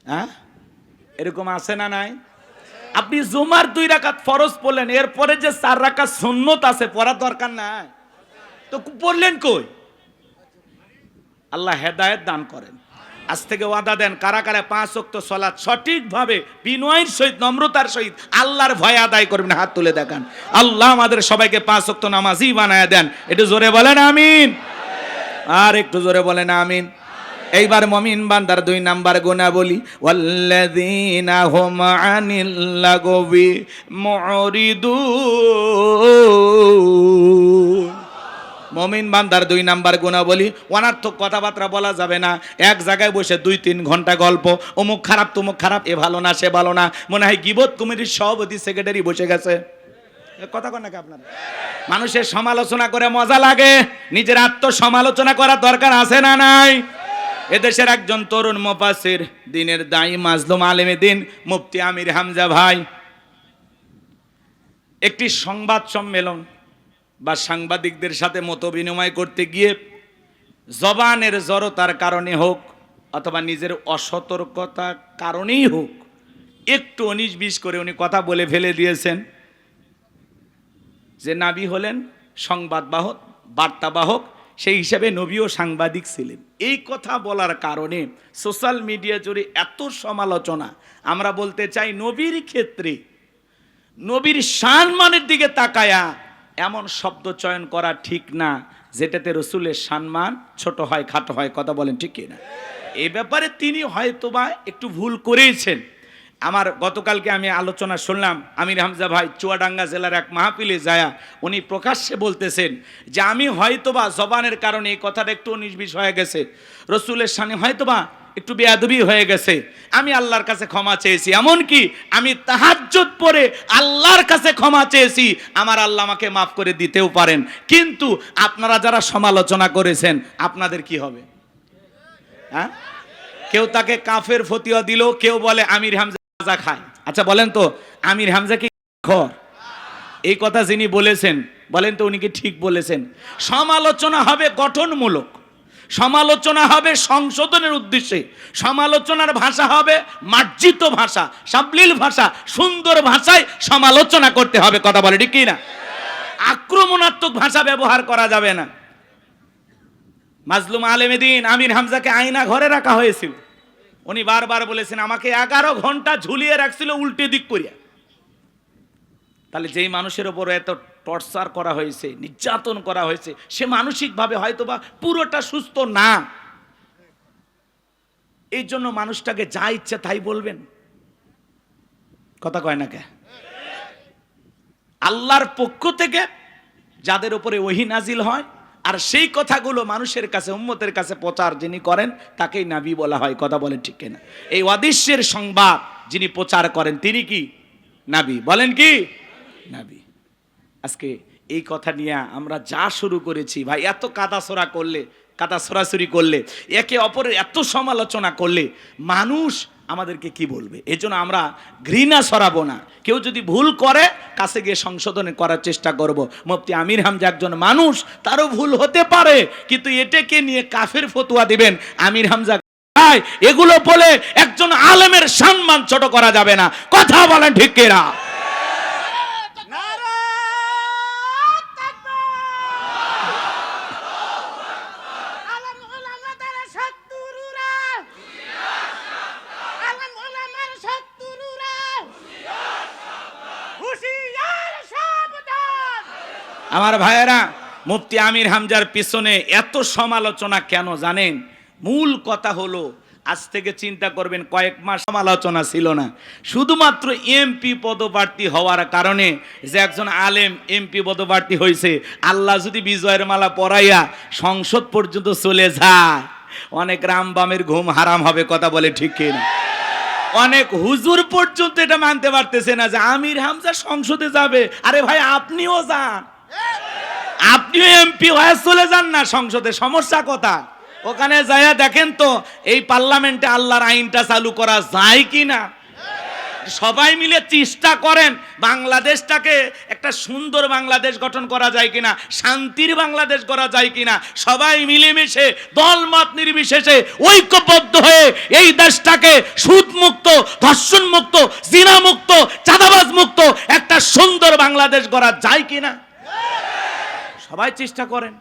A: হ্যাঁ, এরকম আছে না নাই? আপনি জুমার 2 রাকাত ফরজ পড়লেন, এরপরে যে 4 রাকাত সুন্নত আছে, পড়ার দরকার নাই তো পড়লেন কই? আল্লাহ হেদায়েত দান করেন। আজ থেকে ওয়াদা দেন, কারা কারা 5 ওয়াক্ত সালাত সঠিকভাবে বিনয়ের সহিত নম্রতার সহিত আল্লাহর ভয় আদায় করবেন, হাত তুলে দেখান। আল্লাহ আমাদের সবাইকে 5 ওয়াক্ত নামাজি বানায় দেন। একটু জোরে বলেন আমিন। আর একটু জোরে বলেন আমিন। এইবার মুমিন বান্দার 2 নাম্বার গুণাবলী, ওয়াল্লাযীনা হুম আনিল লাগবি মুরিদুন। মুমিন বান্দার 2 নাম্বার গুণাবলী, অনার্থক কথাবার্তা বলা যাবে না। এক জায়গায় বসে 2-3 ঘন্টা গল্প, অমুক খারাপ তমুক খারাপ, এ ভালো না সে ভালো না, মনে হয় গীবত কমিটির সভাপতি সেক্রেটারি বসে গেছে। কথা কন নাকি আপনারা? মানুষের সমালোচনা করে মজা লাগে, নিজের আত্মসমালোচনা করার দরকার আছে না নাই? এদেশের একজন তরুণ মুফাসসির, দ্বীনের দায়ী, মাজলুম আলেমে দ্বীন মুফতি আমির হামজা ভাই একটি সংবাদ সম্মেলন বা সাংবাদিকদের সাথে মত বিনিময় করতে গিয়ে জবানের জড়তার কারণে হোক অথবা নিজের অসতর্কতার কারণেই হোক একটু 19-20 করে উনি কথা বলে ফেলে দিয়েছেন যে নবী হলেন সংবাদবাহক, বার্তাবাহক, সেই হিসাবে নবীও সাংবাদিক ছিলেন। এই কথা বলার কারণে সোশ্যাল মিডিয়া জুড়ে এত সমালোচনা। আমরা বলতে চাই, নবীর ক্ষেত্রে নবীর সম্মানের দিকে তাকায়া এমন শব্দ চয়ন করা ঠিক না যেটাতে রসুলের সম্মান ছোট হয়, খাটো হয়। কথা বলেন ঠিক কিনা? এই ব্যাপারে তিনি হয়তোবা একটু ভুল করেছেন। আমার গতকালকে আমি আলোচনা শুনলাম, আমির হামজা ভাই চুয়াডাঙ্গা জেলার এক মাহফিলে যায়া উনি প্রকাশ্যে বলতেছেন যে আমি হয়তোবা জবানের কারণে এই কথাটা একটু 19-20 হয়ে গেছে, রসুলের সামনে হয়তোবা একটু বেয়াদবি হয়ে গেছে, আমি আল্লাহর কাছে ক্ষমা চেয়েছি। এমনকি আমি তাহাজ্জুদ পড়ে আল্লাহর কাছে ক্ষমা চেয়েছি, আমার আল্লাহ আমাকে মাফ করে দিতেও পারেন। কিন্তু আপনারা যারা সমালোচনা করেছেন, আপনাদের কি হবে? হ্যাঁ, কেউ তাকে কাফের ফতোয়া দিল, কেউ বলে আমির হামজা খায়। আচ্ছা বলেন তো, আমির হামজা কি খর? এই কথা যিনি বলেছেন, বলেন তো উনি কি ঠিক বলেছেন? সমালোচনা হবে গঠনমূলক, সমালোচনা হবে সংশোধনের উদ্দেশ্যে, সমালোচনার ভাষা হবে মার্জিত ভাষা, সাবলীল ভাষা, সুন্দর ভাষায় সমালোচনা করতে হবে। কথা বলে ঠিক কি না? আক্রমণাত্মক ভাষা ব্যবহার করা যাবে না। মাজলুম আলেমে দ্বীন আমির হামজাকে আয়না ঘরে রাখা হয়েছিল। উনি বারবার বলেছেন আমাকে 11 ঘন্টা ঝুলিয়ে রাখছিল উল্টে দিক করিয়া। তাহলে যেই মানুষের উপর এত টর্চার করা হয়েছে, নির্যাতন করা হয়েছে, সে মানসিকভাবে হয়তোবা পুরোটা সুস্থ না। এই জন্য মানুষটাকে যা ইচ্ছে তাই বলবেন? কথা কয় না কে? আল্লাহর পক্ষ থেকে যাদের উপরে ওহী নাজিল হয় আর সেই কথাগুলো মানুষের কাছে, উম্মতের কাছে প্রচার যিনি করেন তাকেই নবী বলা হয়। কথা বলেন ঠিক কিনা? এই অদৃশ্যের সংবাদ যিনি প্রচার করেন তিনি কি নবী? বলেন কি নবী? আজকে এই কথা নিয়ে আমরা যা শুরু করেছি ভাই, এত কাদাছড়া করলে, কাদা ছড়াছড়ি করলে, একে অপরের এত সমালোচনা করলে মানুষ আমাদেরকে কি বলবে? এই জন্য আমরা ঘৃণা ছড়াবো না। কেউ যদি ভুল করে কাছে গিয়ে সংশোধন করার চেষ্টা করব। মুফতি আমির হামজা একজন মানুষ, তারও ভুল হতে পারে, কিন্তু এটাকে নিয়ে কাফের ফতোয়া দিবেন আমির হামজা এগুলো বলে একজন আলেমের সম্মান ছোট করা যাবে না। কথা বলেন ঠিক কিনা? আমার ভাইয়েরা, মুফতি আমির হামজার পিছনে এত সমালোচনা কেন জানেন? মূল কথা হলো, আজ থেকে চিন্তা করবেন কয়েক মাস সমালোচনা ছিল না, শুধুমাত্র এমপি পদপ্রার্থী হওয়ার কারণে যে একজন আলেম এমপি পদপ্রার্থী হয়েছে, আল্লাহ যদি বিজয়ের মালা পরাইয়া সংসদ পর্যন্ত চলে যায়, অনেক রামবামের ঘুম হারাম হবে। কথা বলে ঠিক কিনা? অনেক হুজুর পর্যন্ত এটা মানতে পারতেছে না যে আমির হামজা সংসদে যাবে। আরে ভাই, আপনিও যান, আপনিও এমপি হয়ে চলে যান না সংসদে, সমস্যা কথা? ওখানে যাইয়া দেখেন তো এই পার্লামেন্টে আল্লাহর আইনটা চালু করা যায় কিনা। সবাই মিলে চেষ্টা করেন বাংলাদেশটাকে একটা সুন্দর বাংলাদেশ গঠন করা যায় কিনা, শান্তির বাংলাদেশ করা যায় কিনা। সবাই মিলেমিশে দলমত নির্বিশেষে ঐক্যবদ্ধ হয়ে এই দেশটাকে সুদ মুক্ত, ধর্ষণ মুক্ত, জিনা মুক্ত, চাঁদাবাজ মুক্ত একটা সুন্দর বাংলাদেশ করা যায় কিনা। সবাই চেষ্টা করেন।